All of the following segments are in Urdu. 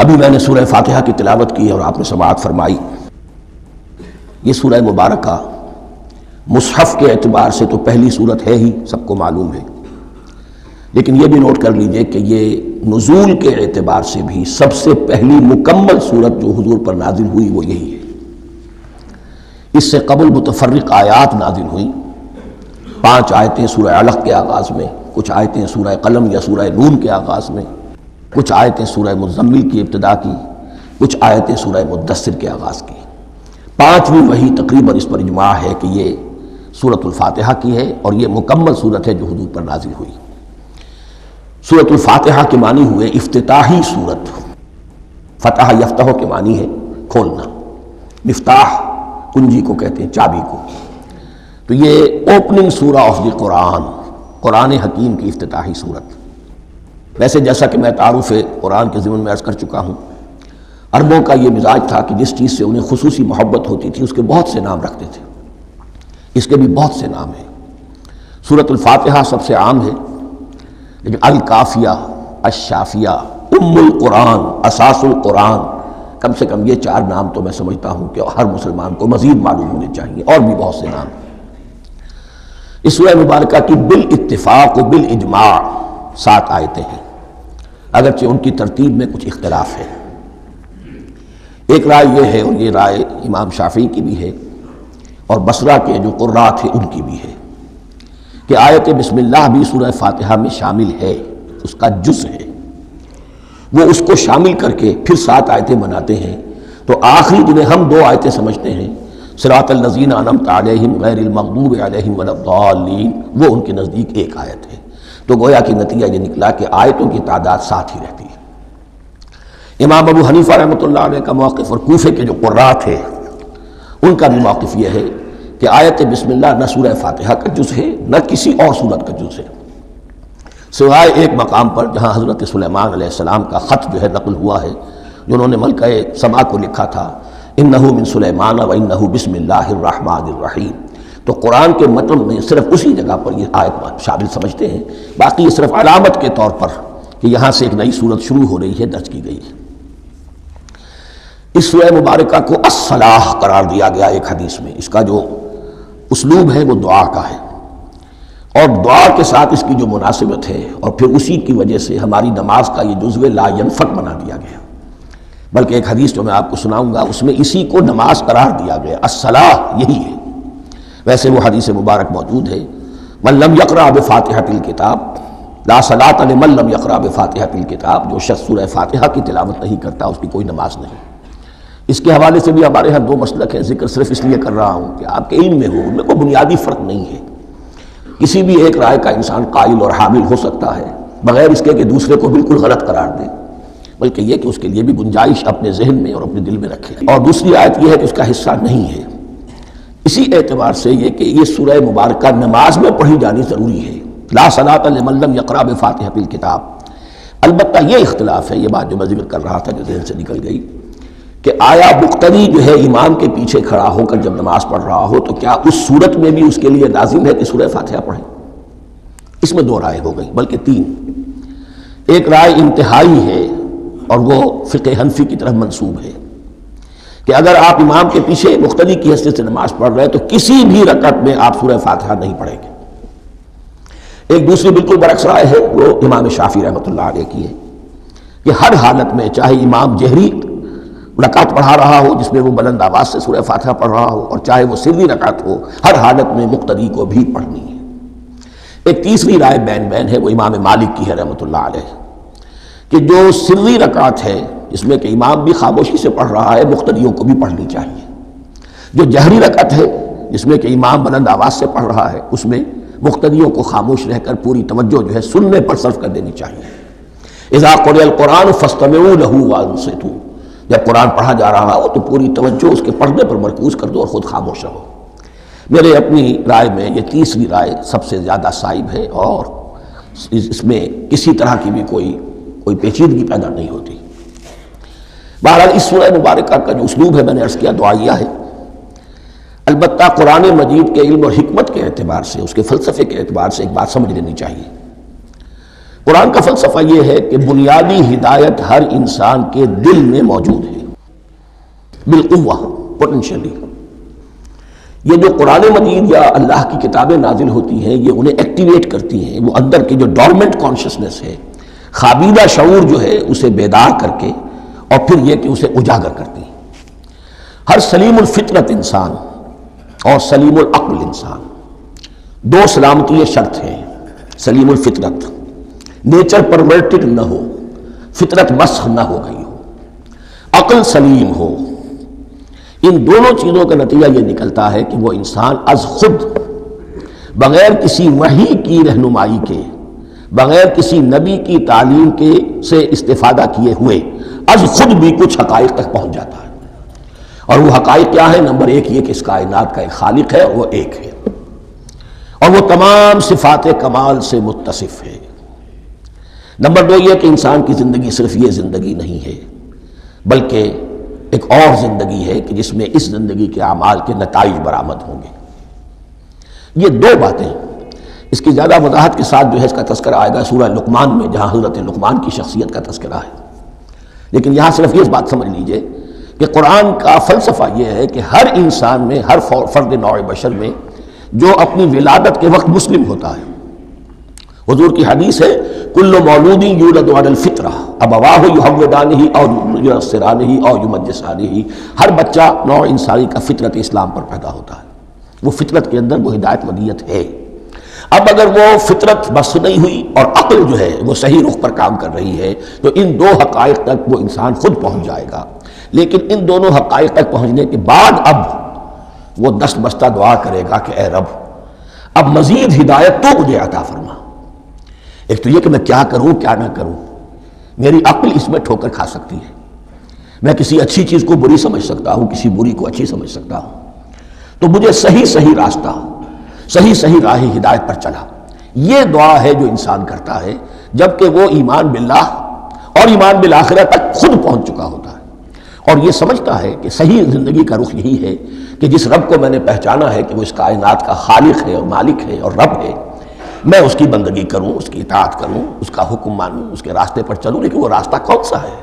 ابھی میں نے سورہ فاتحہ کی تلاوت کی اور آپ نے سماعت فرمائی. یہ سورہ مبارکہ مصحف کے اعتبار سے تو پہلی صورت ہے ہی، سب کو معلوم ہے، لیکن یہ بھی نوٹ کر لیجئے کہ یہ نزول کے اعتبار سے بھی سب سے پہلی مکمل صورت جو حضور پر نازل ہوئی وہ یہی ہے. اس سے قبل متفرق آیات نازل ہوئیں، 5 آیتیں سورہ علق کے آغاز میں، کچھ آیتیں سورہ قلم یا سورہ نون کے آغاز میں، کچھ آیتیں سورہ مزمل کی ابتدا کی، کچھ آیتیں سورہ مدثر کے آغاز کی. 5ویں وحی تقریباً اس پر اجماع ہے کہ یہ سورۃ الفاتحہ کی ہے اور یہ مکمل صورت ہے جو حضور پر نازل ہوئی. سورۃ الفاتحہ کے معنی ہوئے افتتاحی صورت. فتح یفتح کے معنی ہے کھولنا، مفتاح کنجی کو کہتے ہیں، چابی کو. تو یہ اوپننگ سورہ آف دی قرآن، قرآن حکیم کی افتتاحی صورت. ویسے جیسا کہ میں تعارف قرآن کے ضمن میں عرض کر چکا ہوں، عربوں کا یہ مزاج تھا کہ جس چیز سے انہیں خصوصی محبت ہوتی تھی اس کے بہت سے نام رکھتے تھے. اس کے بھی بہت سے نام ہیں. سورۃ الفاتحہ سب سے عام ہے، لیکن الکافیہ، الشافیہ، ام القرآن، اساس القرآن، کم سے کم یہ 4 نام تو میں سمجھتا ہوں کہ ہر مسلمان کو مزید معلوم ہونے چاہیے، اور بھی بہت سے نام. اس سورہ مبارکہ کی بالاتفاق و بالاجماع 7 آیتیں ہیں، اگرچہ ان کی ترتیب میں کچھ اختلاف ہے. ایک رائے یہ ہے، اور یہ رائے امام شافعی کی بھی ہے اور بصرہ کے جو قراء تھے ان کی بھی ہے، کہ آیت بسم اللہ بھی سورہ فاتحہ میں شامل ہے، اس کا جز ہے. وہ اس کو شامل کر کے پھر 7 آیتیں بناتے ہیں. تو آخری جنہیں ہم 2 آیتیں سمجھتے ہیں، صراط الذین انعمت علیہم غیر المغضوب علیہم ولا الضالین، وہ ان کے نزدیک ایک آیت ہے. تو گویا کہ نتیجہ یہ نکلا کہ آیتوں کی تعداد 7 ہی رہتی ہے. امام ابو حنیفہ رحمۃ اللہ علیہ کا موقف اور کوفے کے جو قراء تھے ان کا بھی موقف یہ ہے کہ آیت بسم اللہ نہ سورہ فاتحہ کا جز ہے نہ کسی اور سورت کا جز ہے، سوائے ایک مقام پر جہاں حضرت سلیمان علیہ السلام کا خط جو ہے نقل ہوا ہے، جنہوں نے ملکہ سما کو لکھا تھا، انہ من سلیمان و انہ بسم اللہ الرحمن الرحیم. تو قرآن کے متن میں صرف اسی جگہ پر یہ آیت شامل سمجھتے ہیں، باقی یہ صرف علامت کے طور پر کہ یہاں سے ایک نئی صورت شروع ہو رہی ہے درج کی گئی ہے. اس سورہ مبارکہ کو الصلاح قرار دیا گیا ایک حدیث میں. اس کا جو اسلوب ہے وہ دعا کا ہے، اور دعا کے ساتھ اس کی جو مناسبت ہے، اور پھر اسی کی وجہ سے ہماری نماز کا یہ جزو لا ینفک بنا دیا گیا. بلکہ ایک حدیث جو میں آپ کو سناؤں گا اس میں اسی کو نماز قرار دیا گیا، الصلاح یہی ہے. ویسے وہ حدیث مبارک موجود ہے، من لم یقرأ بفاتحۃ الکتاب لا صلاۃ لمن لم یقرأ بفاتحۃ الکتاب. جو شخص سورہ فاتحہ کی تلاوت نہیں کرتا اس کی کوئی نماز نہیں. اس کے حوالے سے بھی ہمارے ہاں 2 مسلک ہیں، ذکر صرف اس لیے کر رہا ہوں کہ آپ کے علم میں ہو، ان میں کوئی بنیادی فرق نہیں ہے. کسی بھی ایک رائے کا انسان قائل اور حامل ہو سکتا ہے بغیر اس کے کہ دوسرے کو بالکل غلط قرار دے، بلکہ یہ کہ اس کے لیے بھی گنجائش اپنے ذہن میں اور اپنے دل میں رکھے. اور دوسری آیت یہ ہے کہ اس کا حصہ نہیں ہے. اسی اعتبار سے یہ کہ یہ سورہ مبارکہ نماز میں پڑھی جانی ضروری ہے، لا صلاۃ لمن لم یقرأ بفاتحۃ الکتاب. البتہ یہ اختلاف ہے، یہ بات جو میں ذکر کر رہا تھا جو ذہن سے نکل گئی، کہ آیا مقتدی جو ہے امام کے پیچھے کھڑا ہو کر جب نماز پڑھ رہا ہو تو کیا اس صورت میں بھی اس کے لیے لازم ہے کہ سورہ فاتحہ پڑھے؟ اس میں 2 رائے ہو گئی، بلکہ 3. ایک رائے انتہائی ہے اور وہ فقہ حنفی کی طرف منسوب ہے کہ اگر آپ امام کے پیچھے مقتدی کی حیثیت سے نماز پڑھ رہے ہیں تو کسی بھی رکعت میں آپ سورہ فاتحہ نہیں پڑھیں گے. ایک دوسری بالکل برعکس رائے ہے، وہ امام شافعی رحمۃ اللہ علیہ کی ہے کہ ہر حالت میں چاہے امام جہری رکعت پڑھا رہا ہو جس میں وہ بلند آواز سے سورہ فاتحہ پڑھ رہا ہو، اور چاہے وہ سری رکعت ہو، ہر حالت میں مقتدی کو بھی پڑھنی ہے. ایک تیسری رائے بین بین ہے، وہ امام مالک کی ہے رحمۃ اللہ علیہ، کہ جو سری رکعت ہے جس میں کہ امام بھی خاموشی سے پڑھ رہا ہے مقتدیوں کو بھی پڑھنی چاہیے. جو جہری رکعت ہے جس میں کہ امام بلند آواز سے پڑھ رہا ہے اس میں مقتدیوں کو خاموش رہ کر پوری توجہ جو ہے سننے پر صرف کر دینی چاہیے. اذا قرئ القرآن فاستمعوا له وانصتوا. جب قرآن پڑھا جا رہا ہو تو پوری توجہ اس کے پڑھنے پر مرکوز کر دو اور خود خاموش رہو. میرے اپنی رائے میں یہ تیسری رائے سب سے زیادہ صائب ہے اور اس میں کسی طرح کی بھی کوئی پیچیدگی پیدا نہیں ہوتی. بہرحال اس سورہ مبارکہ کا جو اسلوب ہے میں نے عرض کیا دعائیہ ہے. البتہ قرآن مجید کے علم اور حکمت کے اعتبار سے، اس کے فلسفے کے اعتبار سے ایک بات سمجھ لینی چاہیے. قرآن کا فلسفہ یہ ہے کہ بنیادی ہدایت ہر انسان کے دل میں موجود ہے بالقوہ، پوٹینشلی۔ یہ جو قرآن مجید یا اللہ کی کتابیں نازل ہوتی ہیں، یہ انہیں ایکٹیویٹ کرتی ہیں، وہ اندر کی جو ڈورمنٹ کانشسنس ہے، خوابیدہ شعور جو ہے، اسے بیدار کر کے اور پھر یہ کہ اسے اجاگر کرتی ہیں۔ ہر سلیم الفطرت انسان اور سلیم العقل انسان، دو سلامتی شرط ہیں۔ سلیم الفطرت، نیچر پرورٹڈ نہ ہو، فطرت مسخ نہ ہو گئی ہو، عقل سلیم ہو، ان دونوں چیزوں کا نتیجہ یہ نکلتا ہے کہ وہ انسان از خود، بغیر کسی وحی کی رہنمائی کے، بغیر کسی نبی کی تعلیم کے سے استفادہ کیے ہوئے از خود بھی کچھ حقائق تک پہنچ جاتا ہے۔ اور وہ حقائق کیا ہے؟ نمبر ایک یہ کہ اس کائنات کا ایک خالق ہے، وہ ایک ہے، اور وہ تمام صفات کمال سے متصف ہے۔ نمبر دو یہ کہ انسان کی زندگی صرف یہ زندگی نہیں ہے، بلکہ ایک اور زندگی ہے کہ جس میں اس زندگی کے اعمال کے نتائج برآمد ہوں گے۔ یہ دو باتیں، اس کی زیادہ وضاحت کے ساتھ جو ہے اس کا تذکرہ آئے گا سورہ لقمان میں، جہاں حضرت لقمان کی شخصیت کا تذکرہ ہے۔ لیکن یہاں صرف یہ بات سمجھ لیجئے کہ قرآن کا فلسفہ یہ ہے کہ ہر انسان میں، ہر فرد نوع بشر میں جو اپنی ولادت کے وقت مسلم ہوتا ہے، حضور کی حدیث ہے کل مولود یولد علی الفطرہ ابواہ یحودانہ او ینصرانہ او یمجسانہ، ہر بچہ نوع انسانی کا فطرت اسلام پر پیدا ہوتا ہے، وہ فطرت کے اندر وہ ہدایت ودیت ہے۔ اب اگر وہ فطرت بس نہیں ہوئی اور عقل جو ہے وہ صحیح رخ پر کام کر رہی ہے تو ان دو حقائق تک وہ انسان خود پہنچ جائے گا۔ لیکن ان دونوں حقائق تک پہنچنے کے بعد اب وہ دست بستہ دعا کرے گا کہ اے رب اب مزید ہدایت تو مجھے عطا فرما۔ ایک تو یہ کہ میں کیا کروں کیا نہ کروں، میری عقل اس میں ٹھوکر کھا سکتی ہے، میں کسی اچھی چیز کو بری سمجھ سکتا ہوں، کسی بری کو اچھی سمجھ سکتا ہوں، تو مجھے صحیح راستہ، صحیح راہ ہدایت پر چلا۔ یہ دعا ہے جو انسان کرتا ہے جبکہ وہ ایمان باللہ اور ایمان بالآخرہ تک خود پہنچ چکا ہوتا ہے، اور یہ سمجھتا ہے کہ صحیح زندگی کا رخ یہی ہے کہ جس رب کو میں نے پہچانا ہے کہ وہ اس کائنات کا خالق ہے اور مالک ہے اور رب ہے، میں اس کی بندگی کروں، اس کی اطاعت کروں، اس کا حکم مانوں، اس کے راستے پر چلوں۔ لیکن وہ راستہ کون سا ہے؟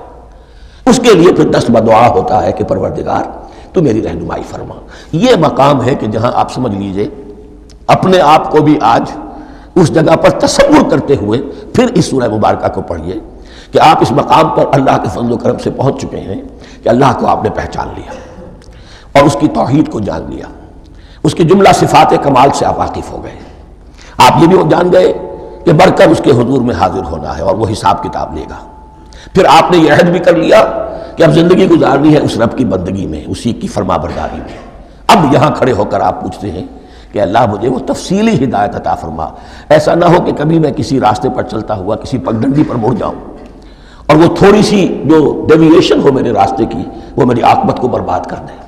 اس کے لیے پھر دست بدعا ہوتا ہے کہ پروردگار تو میری رہنمائی فرما۔ یہ مقام ہے کہ جہاں آپ سمجھ لیجئے اپنے آپ کو بھی آج اس جگہ پر تصور کرتے ہوئے پھر اس سورہ مبارکہ کو پڑھیے کہ آپ اس مقام پر اللہ کے فضل و کرم سے پہنچ چکے ہیں کہ اللہ کو آپ نے پہچان لیا اور اس کی توحید کو جان لیا، اس کی جملہ صفات کمال سے آپ واقف ہو گئے، آپ یہ بھی جان گئے کہ بڑھ کر اس کے حضور میں حاضر ہونا ہے اور وہ حساب کتاب لے گا۔ پھر آپ نے یہ عہد بھی کر لیا کہ اب زندگی گزارنی ہے اس رب کی بندگی میں، اسی کی فرما برداری میں۔ اب یہاں کھڑے ہو کر آپ پوچھتے ہیں کہ اللہ مجھے وہ تفصیلی ہدایت عطا فرما، ایسا نہ ہو کہ کبھی میں کسی راستے پر چلتا ہوا کسی پگڈنڈی پر مڑ جاؤں اور وہ تھوڑی سی جو ڈیویشن ہو میرے راستے کی وہ میری عاقبت کو برباد کر دے۔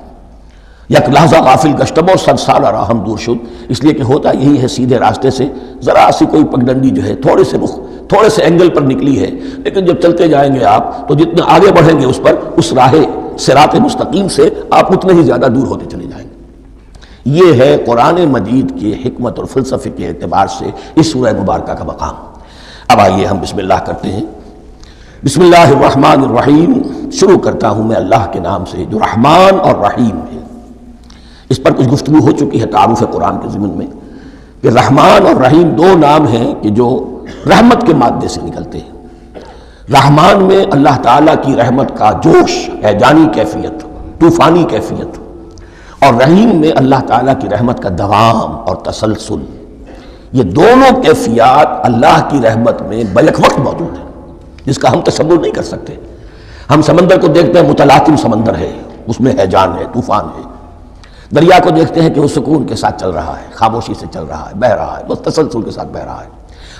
یک لحظہ غافل گشتم اور 100 سال راہم دور شد، اس لیے کہ ہوتا یہی ہے سیدھے راستے سے ذرا سی کوئی پگڈنڈی جو ہے تھوڑے سے اینگل پر نکلی ہے، لیکن جب چلتے جائیں گے آپ تو جتنے آگے بڑھیں گے اس پر، اس راہ صراط مستقیم سے آپ اتنے ہی زیادہ دور ہوتے چلے جائیں گے۔ یہ ہے قرآن مجید کی حکمت اور فلسفے کے اعتبار سے اس سورہ مبارکہ کا مقام۔ اب آئیے ہم بسم اللہ کرتے ہیں۔ بسم اللہ الرحمن الرحیم، شروع کرتا ہوں میں اللہ کے نام سے جو رحمان اور رحیم ہے۔ اس پر کچھ گفتگو ہو چکی ہے تعارف قرآن کے ضمن میں کہ رحمان اور رحیم دو نام ہیں کہ جو رحمت کے مادے سے نکلتے ہیں۔ رحمان میں اللہ تعالیٰ کی رحمت کا جوش، ہیجانی کیفیت، طوفانی کیفیت، اور رحیم میں اللہ تعالیٰ کی رحمت کا دوام اور تسلسل۔ یہ دونوں کیفیات اللہ کی رحمت میں بیک وقت موجود ہیں، جس کا ہم تصور نہیں کر سکتے۔ ہم سمندر کو دیکھتے ہیں متلاطم سمندر ہے، اس میں ہیجان ہے، طوفان ہے۔ دریا کو دیکھتے ہیں کہ وہ سکون کے ساتھ چل رہا ہے، خاموشی سے چل رہا ہے، بہہ رہا ہے، بس تسلسل کے ساتھ بہہ رہا ہے۔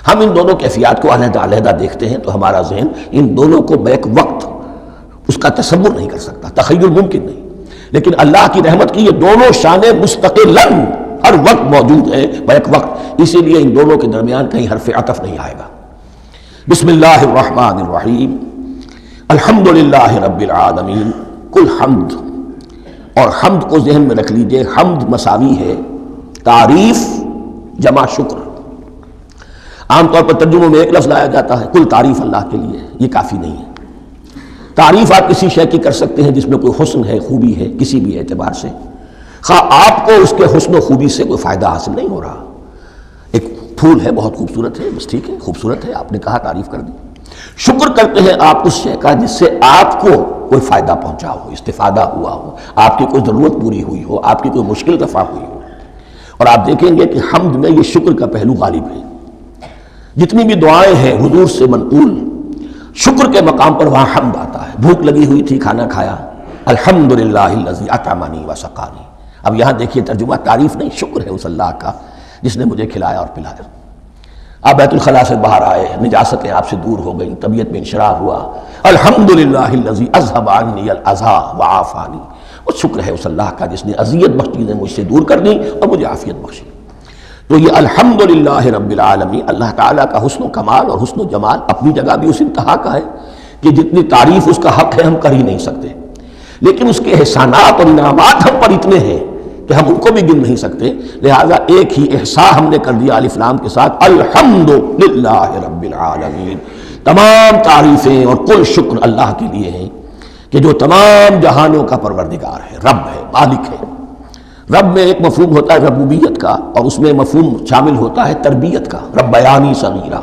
ہم ان دونوں کیفیات کو علیحدہ علیحدہ دیکھتے ہیں تو ہمارا ذہن ان دونوں کو بیک وقت اس کا تصور نہیں کر سکتا، تخیل ممکن نہیں۔ لیکن اللہ کی رحمت کی یہ دونوں شانیں مستقلاً ہر وقت موجود ہیں بیک وقت، اسی لیے ان دونوں کے درمیان کہیں حرف عطف نہیں آئے گا۔ بسم اللہ الرحمن الرحیم، الحمدللہ رب العالمین، کل حمد، اور حمد کو ذہن میں رکھ لیجئے، حمد مساوی ہے تعریف جمع شکر۔ عام طور پر ترجموں میں ایک لفظ لایا جاتا ہے، کل تعریف اللہ کے لیے، یہ کافی نہیں ہے۔ تعریف آپ کسی شے کی کر سکتے ہیں جس میں کوئی حسن ہے، خوبی ہے، کسی بھی اعتبار سے، خواہ آپ کو اس کے حسن و خوبی سے کوئی فائدہ حاصل نہیں ہو رہا۔ ایک پھول ہے، بہت خوبصورت ہے، بس ٹھیک ہے، خوبصورت ہے، آپ نے کہا، تعریف کر دی۔ شکر کرتے ہیں آپ اس شے کا جس سے آپ کو کوئی فائدہ پہنچا ہو، استفادہ ہوا ہو، آپ کی کوئی ضرورت پوری ہوئی ہو، آپ کی کوئی مشکل رفع ہوئی ہو۔ اور آپ دیکھیں گے کہ حمد میں یہ شکر کا پہلو غالب ہے۔ جتنی بھی دعائیں ہیں حضور سے منقول، شکر کے مقام پر وہاں حمد آتا ہے۔ بھوک لگی ہوئی تھی، کھانا کھایا، الحمدللہ الذی اطعمنی وسقانی۔ اب یہاں دیکھیے ترجمہ، تعریف نہیں، شکر ہے اس اللہ کا جس نے مجھے کھلایا اور پلایا۔ آپ بیت الخلاء سے باہر آئے، نجاستیں آپ سے دور ہو گئیں، طبیعت میں انشراح ہوا، الحمدللہ الذی اذھب عنی الاذی وعافانی۔ اور شکر ہے اس اللہ کا جس نے اذیت بخش چیزیں مجھ سے دور کر دیں اور مجھے عافیت بخشی۔ تو یہ الحمدللہ رب العالمین، اللہ تعالیٰ کا حسن و کمال اور حسن و جمال اپنی جگہ بھی اس انتہا کا ہے کہ جتنی تعریف اس کا حق ہے ہم کر ہی نہیں سکتے، لیکن اس کے احسانات اور انعامات ہم پر اتنے ہیں کہ ہم ان کو بھی گن نہیں سکتے۔ لہذا ایک ہی احصاء ہم نے کر دیا الف لام کے ساتھ، الحمدللہ رب العالمین۔ تمام تعریفیں اور کل شکر اللہ کے لیے ہیں کہ جو تمام جہانوں کا پروردگار ہے، رب ہے، مالک ہے۔ رب میں ایک مفہوم ہوتا ہے ربوبیت کا، اور اس میں مفہوم شامل ہوتا ہے تربیت کا، ربیانی صغیرہ۔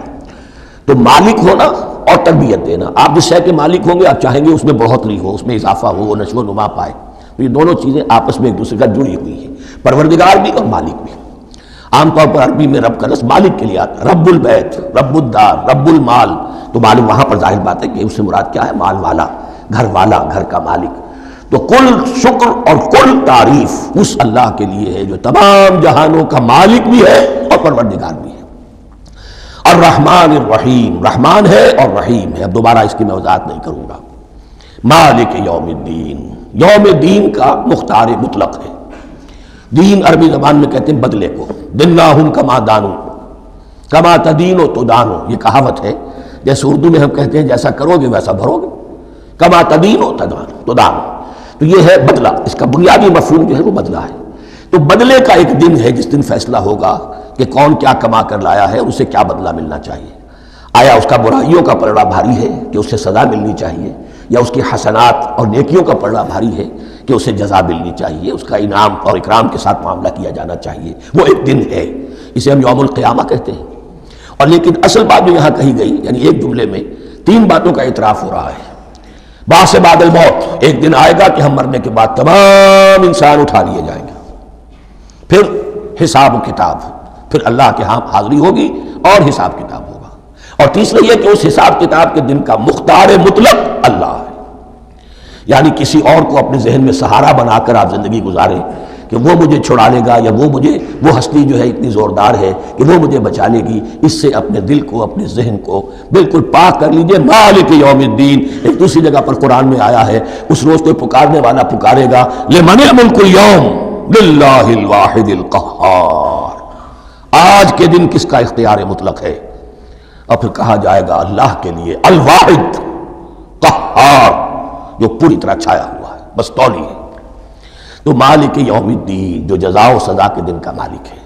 تو مالک ہونا اور تربیت دینا، آپ جس شے کے مالک ہوں گے آپ چاہیں گے اس میں بڑھوتری ہو، اس میں اضافہ ہو، وہ نشو و نما پائے۔ تو یہ دونوں چیزیں آپس میں ایک دوسرے کا جڑی ہوئی ہیں، پروردگار بھی اور مالک بھی۔ عام طور پر عربی میں رب کا لفظ مالک کے لیے آتا ہے، رب البیت، رب الدار، رب المال۔ تو معلوم وہاں پر ظاہر بات ہے کہ اس سے مراد کیا ہے، مال والا، گھر کا مالک۔ تو کل شکر اور کل تعریف اس اللہ کے لیے ہے جو تمام جہانوں کا مالک بھی ہے اور پروردگار بھی ہے۔ الرحمن الرحیم، رحمان ہے اور رحیم ہے۔ اب دوبارہ اس کی میں وضاحت نہیں کروں گا۔ مالک یوم الدین، یوم دین کا مختار مطلق ہے۔ دین عربی زبان میں کہتے ہیں بدلے کو، دناہم کما دانو، کما تدینو تو دانو، یہ کہاوت ہے۔ جیسے اردو میں ہم کہتے ہیں جیسا کرو گے ویسا بھرو گے، کما تدینو تو دانو۔ تو یہ ہے بدلہ، اس کا بنیادی مفہوم جو ہے وہ بدلہ ہے۔ تو بدلے کا ایک دن ہے جس دن فیصلہ ہوگا کہ کون کیا کما کر لایا ہے، اسے کیا بدلہ ملنا چاہیے۔ آیا اس کا برائیوں کا پلڑا بھاری ہے کہ اسے سزا ملنی چاہیے، یا اس کی حسنات اور نیکیوں کا پلڑا بھاری ہے کہ اسے جزا ملنی چاہیے، اس کا انعام اور اکرام کے ساتھ معاملہ کیا جانا چاہیے۔ وہ ایک دن ہے، اسے ہم یوم القیامہ کہتے ہیں۔ اور لیکن اصل بات جو یہاں کہی گئی، یعنی ایک جملے میں تین باتوں کا اعتراف ہو رہا ہے۔ بعث بعد الموت، ایک دن آئے گا کہ ہم مرنے کے بعد تمام انسان اٹھا لیے جائیں گے، پھر حساب و کتاب، پھر اللہ کے ہاں حاضری ہوگی اور حساب کتاب ہوگا۔ اور تیسرا یہ کہ اس حساب کتاب کے دن کا مختار مطلق اللہ ہے، یعنی کسی اور کو اپنے ذہن میں سہارا بنا کر آپ زندگی گزاریں کہ وہ مجھے چھڑا لے گا، یا وہ ہستی جو ہے اتنی زوردار ہے کہ وہ مجھے بچا لے گی، اس سے اپنے دل کو، اپنے ذہن کو بالکل پاک کر لیجئے۔ مالک یوم الدین، ایک دوسری جگہ پر قرآن میں آیا ہے، اس روز کوئی پکارنے والا پکارے گا، لمن الملک اليوم للہ الواحد القہار، آج کے دن کس کا اختیار مطلق ہے؟ اور پھر کہا جائے گا اللہ کے لیے، الواحد قہار، جو پوری طرح چھایا ہوا ہے، بس تولی ہے۔ تو مالک یوم الدین، جو جزا و سزا کے دن کا مالک ہے۔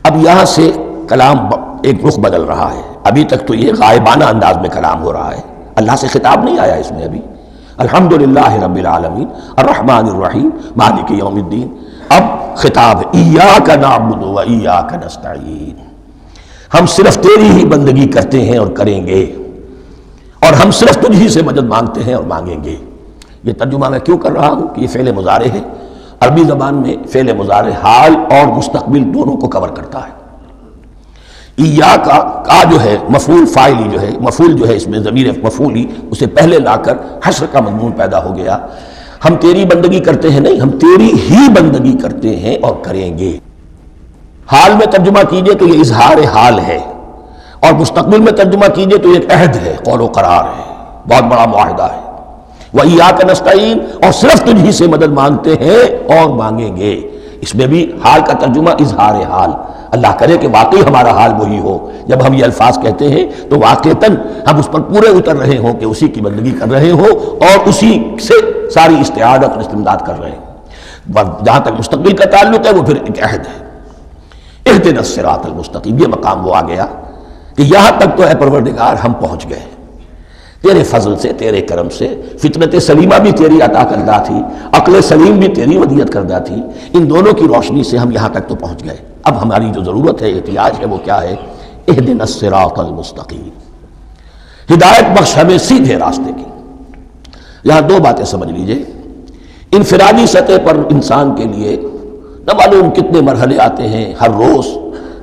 اب یہاں سے کلام ایک رخ بدل رہا ہے۔ ابھی تک تو یہ غائبانہ انداز میں کلام ہو رہا ہے، اللہ سے خطاب نہیں آیا اس میں ابھی۔ الحمدللہ رب العالمین الرحمن الرحیم مالک یوم الدین، اب خطاب ہے، ایاک نعبد و ایاک نستعین، ہم صرف تیری ہی بندگی کرتے ہیں اور کریں گے، اور ہم صرف تجھ ہی سے مدد مانگتے ہیں اور مانگیں گے۔ یہ ترجمہ میں کیوں کر رہا ہوں کہ یہ فعل مضارع ہے، عربی زبان میں فعل مضارع حال اور مستقبل دونوں کو کور کرتا ہے۔ ایاک کا جو ہے مفعول فاعلی جو ہے، مفعول جو ہے اس میں ضمیر مفعولی اسے پہلے لا کر حشر کا مضمون پیدا ہو گیا۔ ہم تیری بندگی کرتے ہیں نہیں، ہم تیری ہی بندگی کرتے ہیں اور کریں گے۔ حال میں ترجمہ کیجئے تو یہ اظہار حال ہے، اور مستقبل میں ترجمہ کیجئے تو یہ ایک عہد ہے، قول و قرار ہے، بہت بڑا معاہدہ ہے۔ وَإِيَّاكَ نَسْتَعِينُ، اور صرف تجھ ہی سے مدد مانگتے ہیں اور مانگیں گے۔ اس میں بھی حال کا ترجمہ اظہار حال، اللہ کرے کہ واقعی ہمارا حال وہی ہو، جب ہم یہ الفاظ کہتے ہیں تو واقعتاً ہم اس پر پورے اتر رہے ہوں کہ اسی کی بندگی کر رہے ہوں اور اسی سے ساری استعادت اور استمداد کر رہے ہیں۔ جہاں تک مستقبل کا تعلق ہے وہ پھر ایک عہد ہے، اہدنا الصراط المستقیم، یہ مقام وہ آ گیا کہ یہاں تک تو اے پروردگار ہم پہنچ گئے تیرے فضل سے، تیرے کرم سے، فطرت سلیمہ بھی تیری عطا کردہ تھی، عقل سلیم بھی تیری ودیعت کردہ تھی، ان دونوں کی روشنی سے ہم یہاں تک تو پہنچ گئے۔ اب ہماری جو ضرورت ہے، احتیاج ہے، وہ کیا ہے؟ اہدنا الصراط المستقیم، ہدایت بخش ہمیں سیدھے راستے کی۔ یہاں دو باتیں سمجھ لیجئے، انفرادی سطح پر انسان کے لیے نہ معلوم کتنے مرحلے آتے ہیں ہر روز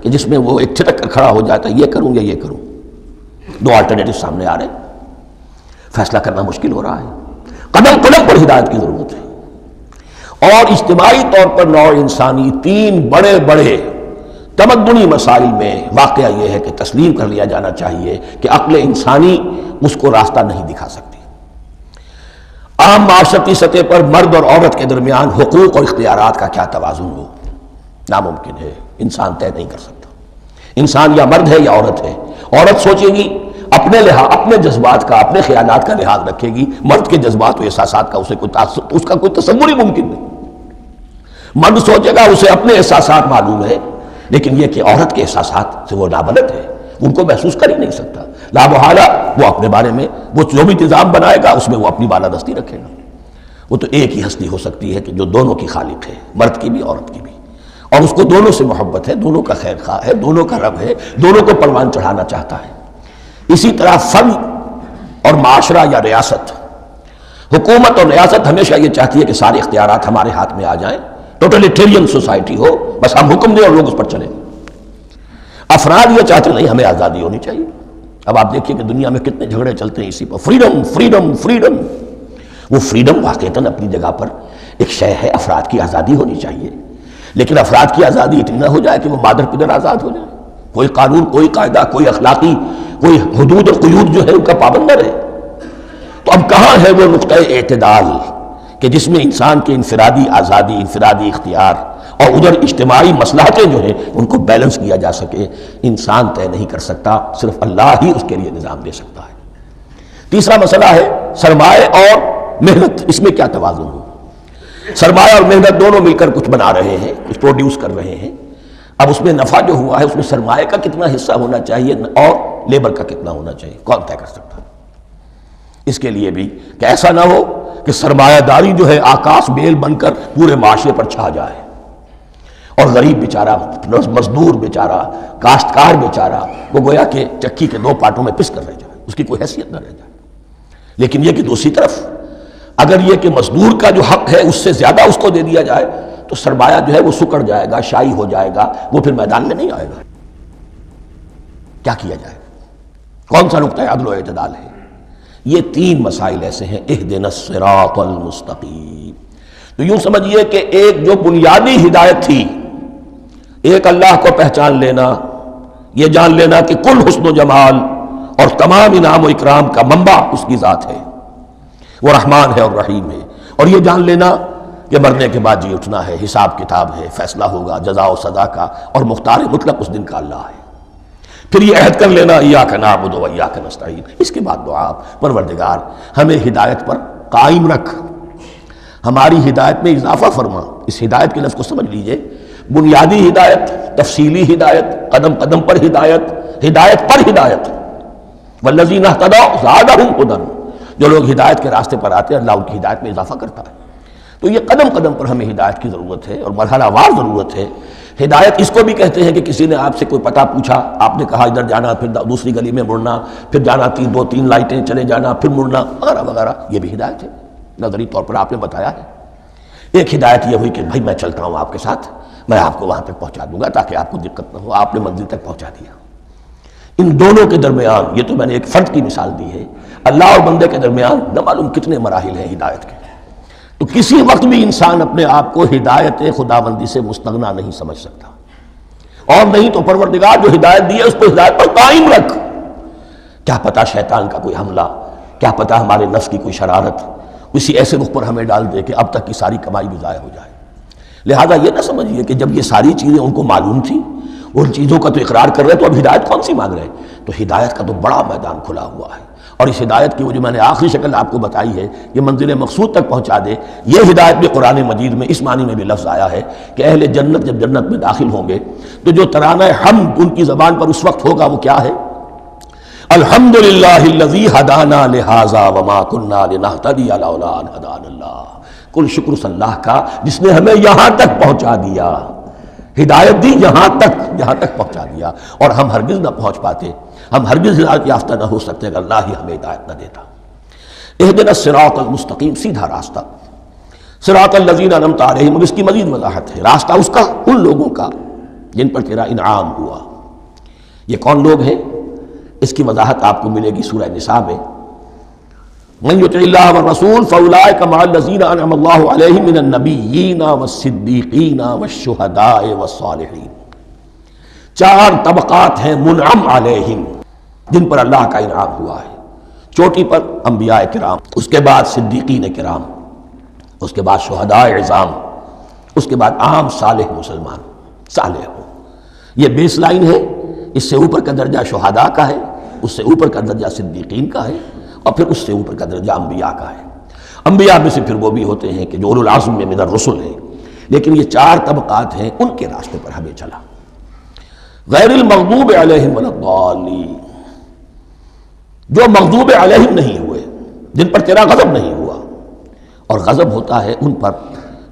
کہ جس میں وہ ایک چھٹک کر کھڑا ہو جاتا ہے، یہ کروں یا یہ کروں، دو آلٹرنیٹو سامنے آ رہے ہیں، فیصلہ کرنا مشکل ہو رہا ہے، قدم قدم پر ہدایت کی ضرورت ہے۔ اور اجتماعی طور پر نوع انسانی تین بڑے بڑے تمدنی مسائل میں واقعہ یہ ہے کہ تسلیم کر لیا جانا چاہیے کہ عقل انسانی اس کو راستہ نہیں دکھا سکتی۔ عام معاشرتی سطح پر مرد اور عورت کے درمیان حقوق اور اختیارات کا کیا توازن ہو، ناممکن ہے، انسان طے نہیں کر سکتا۔ انسان یا مرد ہے یا عورت ہے، عورت سوچے گی اپنے اپنے جذبات کا، اپنے خیالات کا لحاظ رکھے گی، مرد کے جذبات و احساسات کا اس کا کوئی تصور ہی ممکن نہیں۔ مرد سوچے گا اسے اپنے احساسات معلوم ہے، لیکن یہ کہ عورت کے احساسات سے وہ نابلد ہے، ان کو محسوس کر ہی نہیں سکتا، لا محالہ وہ اپنے بارے میں وہ جو بھی نظام بنائے گا اس میں وہ اپنی بالادستی رکھے گا۔ وہ تو ایک ہی ہستی ہو سکتی ہے کہ جو دونوں کی خالق ہے، مرد کی بھی عورت کی بھی، اور اس کو دونوں سے محبت ہے، دونوں کا خیر خواہ ہے، دونوں کا رب ہے، دونوں کو پروان چڑھانا چاہتا ہے۔ اسی طرح فن اور معاشرہ یا ریاست، حکومت اور ریاست ہمیشہ یہ چاہتی ہے کہ سارے اختیارات ہمارے ہاتھ میں آ جائیں، ٹوٹلیٹیرین سوسائٹی ہو، بس ہم حکم دیں اور لوگ اس پر چلیں۔ افراد یہ چاہتے نہیں، ہمیں آزادی ہونی چاہیے۔ اب آپ دیکھیے کہ دنیا میں کتنے جھگڑے چلتے ہیں اسی پر، فریڈم فریڈم فریڈم۔ وہ فریڈم واقعتاً اپنی جگہ پر ایک شے ہے، افراد کی آزادی ہونی چاہیے، لیکن افراد کی آزادی اتنی نہ ہو جائے کہ وہ مادر پدر آزاد ہو جائے، کوئی قانون، کوئی قاعدہ، کوئی اخلاقی، کوئی حدود اور قیود جو ہے ان کا پابند نہ رہے۔ تو اب کہاں ہے وہ نقطہ اعتدال کہ جس میں انسان کے انفرادی آزادی، انفرادی اختیار اور ادھر اجتماعی مصلحتیں جو ہیں ان کو بیلنس کیا جا سکے؟ انسان طے نہیں کر سکتا، صرف اللہ ہی اس کے لیے نظام دے سکتا ہے۔ تیسرا مسئلہ ہے سرمایہ اور محنت، اس میں کیا توازن ہو؟ سرمایہ اور محنت دونوں مل کر کچھ بنا رہے ہیں، کچھ پروڈیوس کر رہے ہیں، اب اس میں نفع جو ہوا ہے اس میں سرمایہ کا کتنا حصہ ہونا چاہیے اور لیبر کا کتنا ہونا چاہیے، کون طے کر سکتا ہے؟ اس کے لیے بھی کہ ایسا نہ ہو کہ سرمایہ داری جو ہے آکاش بیل بن کر پورے معاشرے پر چھا جائے، اور غریب بیچارہ، مزدور بیچارہ، کاشتکار بیچارہ وہ گویا کہ چکی کے دو پارٹوں میں پس کر رہ جائے، اس کی کوئی حیثیت نہ رہ جائے۔ لیکن یہ کہ دوسری طرف اگر یہ کہ مزدور کا جو حق ہے اس سے زیادہ اس کو دے دیا جائے تو سرمایہ جو ہے وہ سکڑ جائے گا، شائی ہو جائے گا، وہ پھر میدان میں نہیں آئے گا۔ کیا کیا جائے؟ کون سا نقطہ عدل و اعتدال ہے؟ یہ تین مسائل ایسے ہیں، اہدنا الصراط المستقیم۔ تو یوں سمجھیے کہ ایک جو بنیادی ہدایت تھی، ایک اللہ کو پہچان لینا، یہ جان لینا کہ کل حسن و جمال اور تمام انعام و اکرام کا منبع اس کی ذات ہے، وہ رحمان ہے اور رحیم ہے، اور یہ جان لینا کہ مرنے کے بعد جی اٹھنا ہے، حساب کتاب ہے، فیصلہ ہوگا جزا و سزا کا، اور مختار مطلق اس دن کا اللہ ہے۔ پھر یہ عہد کر لینا ایاک نعبد و ایاک نستعین۔ اس کے بعد دعا، پروردگار ہمیں ہدایت پر قائم رکھ، ہماری ہدایت میں اضافہ فرما۔ اس ہدایت کے لفظ کو سمجھ لیجئے، بنیادی ہدایت، تفصیلی ہدایت، قدم قدم پر ہدایت، ہدایت پر ہدایت۔ والذین اہتدوا زادہم ھدی، جو لوگ ہدایت کے راستے پر آتے ہیں اللہ ان کی ہدایت میں اضافہ کرتا ہے۔ تو یہ قدم قدم پر ہمیں ہدایت کی ضرورت ہے اور مرحلہ وار ضرورت ہے۔ ہدایت اس کو بھی کہتے ہیں کہ کسی نے آپ سے کوئی پتہ پوچھا، آپ نے کہا ادھر جانا، پھر دوسری گلی میں مڑنا، پھر جانا دو تین لائٹیں چلے جانا، پھر مڑنا، وغیرہ وغیرہ، یہ بھی ہدایت ہے، نظری طور پر آپ نے بتایا ہے۔ ایک ہدایت یہ ہوئی کہ بھائی میں چلتا ہوں آپ کے ساتھ، میں آپ کو وہاں تک پہنچا دوں گا تاکہ آپ کو دقت نہ ہو، آپ نے منزل تک پہنچا دیا۔ ان دونوں کے درمیان، یہ تو میں نے ایک فرد کی مثال دی ہے، اللہ اور بندے کے درمیان نہ معلوم کتنے مراحل ہیں ہدایت کے۔ تو کسی وقت بھی انسان اپنے آپ کو ہدایت خداوندی سے مستغنا نہیں سمجھ سکتا، اور نہیں تو پروردگار جو ہدایت دی ہے اس کو ہدایت پر قائم رکھ۔ کیا پتہ شیطان کا کوئی حملہ، کیا پتہ ہمارے نفس کی کوئی شرارت اسی ایسے رخ پر ہمیں ڈال دے کہ اب تک کی ساری کمائی بھی ضائع ہو جائے۔ لہذا یہ نہ سمجھیے کہ جب یہ ساری چیزیں ان کو معلوم تھیں، ان چیزوں کا تو اقرار کر رہے تو اب ہدایت کون سی مانگ رہے ہیں؟ تو ہدایت کا تو بڑا میدان کھلا ہوا ہے، اور اس ہدایت کی وہ جو میں نے آخری شکل آپ کو بتائی ہے، یہ منزل مقصود تک پہنچا دے۔ یہ ہدایت بھی قرآن مجید میں اس معنی میں بھی لفظ آیا ہے کہ اہل جنت جب جنت میں داخل ہوں گے تو جو ترانہ حمد ان کی زبان پر اس وقت ہوگا وہ کیا ہے؟ الحمدللہ الذی ہدانا لہذا وما کنا لنہتدی لولا ان ہدانا اللہ. کل شکر اس اللہ کا جس نے ہمیں یہاں تک پہنچا دیا، ہدایت دی یہاں تک پہنچا دیا، اور ہم ہرگز نہ پہنچ پاتے، ہم ہرگز ہدایت یافتہ نہ ہو سکتے اگر اللہ ہی ہمیں ہدایت نہ دیتا. اہدنا الصراط المستقیم، سیدھا راستہ، صراط الذین انعمت علیہم. اب اس کی مزید وضاحت ہے، راستہ اس کا ان لوگوں کا جن پر تیرا انعام ہوا. یہ کون لوگ ہیں؟ اس کی وضاحت آپ کو ملے گی سورہ نساء میں. من یطع اللہ والرسول فاولئک مع الذین انعم اللہ علیہم من النبیین والصدیقین والشہداء والصالحین. 4 طبقات ہیں منعم علیہم جن پر اللہ کا انعام ہوا ہے. چوٹی پر انبیاء کرام، اس کے بعد صدیقین کرام، اس کے بعد شہداء عظام، اس کے بعد عام صالح مسلمان صالح ہو. یہ بیس لائن ہے. اس سے اوپر کا درجہ شہداء کا ہے، اس سے اوپر کا درجہ صدیقین کا ہے، اور پھر اس سے اوپر کا درجہ انبیاء کا ہے. انبیاء میں سے پھر وہ بھی ہوتے ہیں کہ جو اولو العزم میں من الرسل ہیں، لیکن یہ 4 طبقات ہیں، ان کے راستے پر ہمیں چلا. غیر المغضوب علیہم ولا الضالین، جو مغضوب علیہم نہیں ہوئے، جن پر تیرا غضب نہیں ہوا. اور غضب ہوتا ہے ان پر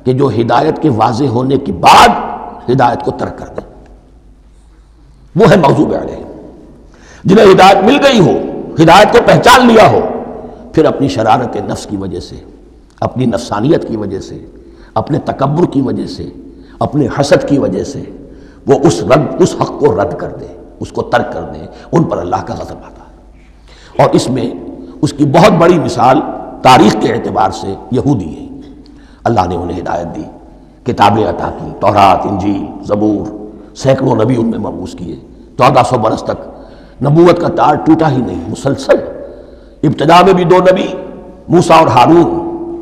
کہ جو ہدایت کے واضح ہونے کے بعد ہدایت کو ترک کر دیں، وہ ہے مغضوب علیہم. جنہیں ہدایت مل گئی ہو، ہدایت کو پہچان لیا ہو، پھر اپنی شرارت نفس کی وجہ سے، اپنی نفسانیت کی وجہ سے، اپنے تکبر کی وجہ سے، اپنے حسد کی وجہ سے وہ اس حق کو رد کر دیں، اس کو ترک کر دیں، ان پر اللہ کا غضب آتا ہے. اور اس میں اس کی بہت بڑی مثال تاریخ کے اعتبار سے یہودی ہے. اللہ نے انہیں ہدایت دی، کتابیں عطا کی، تورات، انجیل، زبور، سینکڑوں نبی ان میں مبعوث کیے. 1400 برس تک نبوت کا تار ٹوٹا ہی نہیں، مسلسل. ابتدا میں بھی 2 نبی، موسیٰ اور ہارون،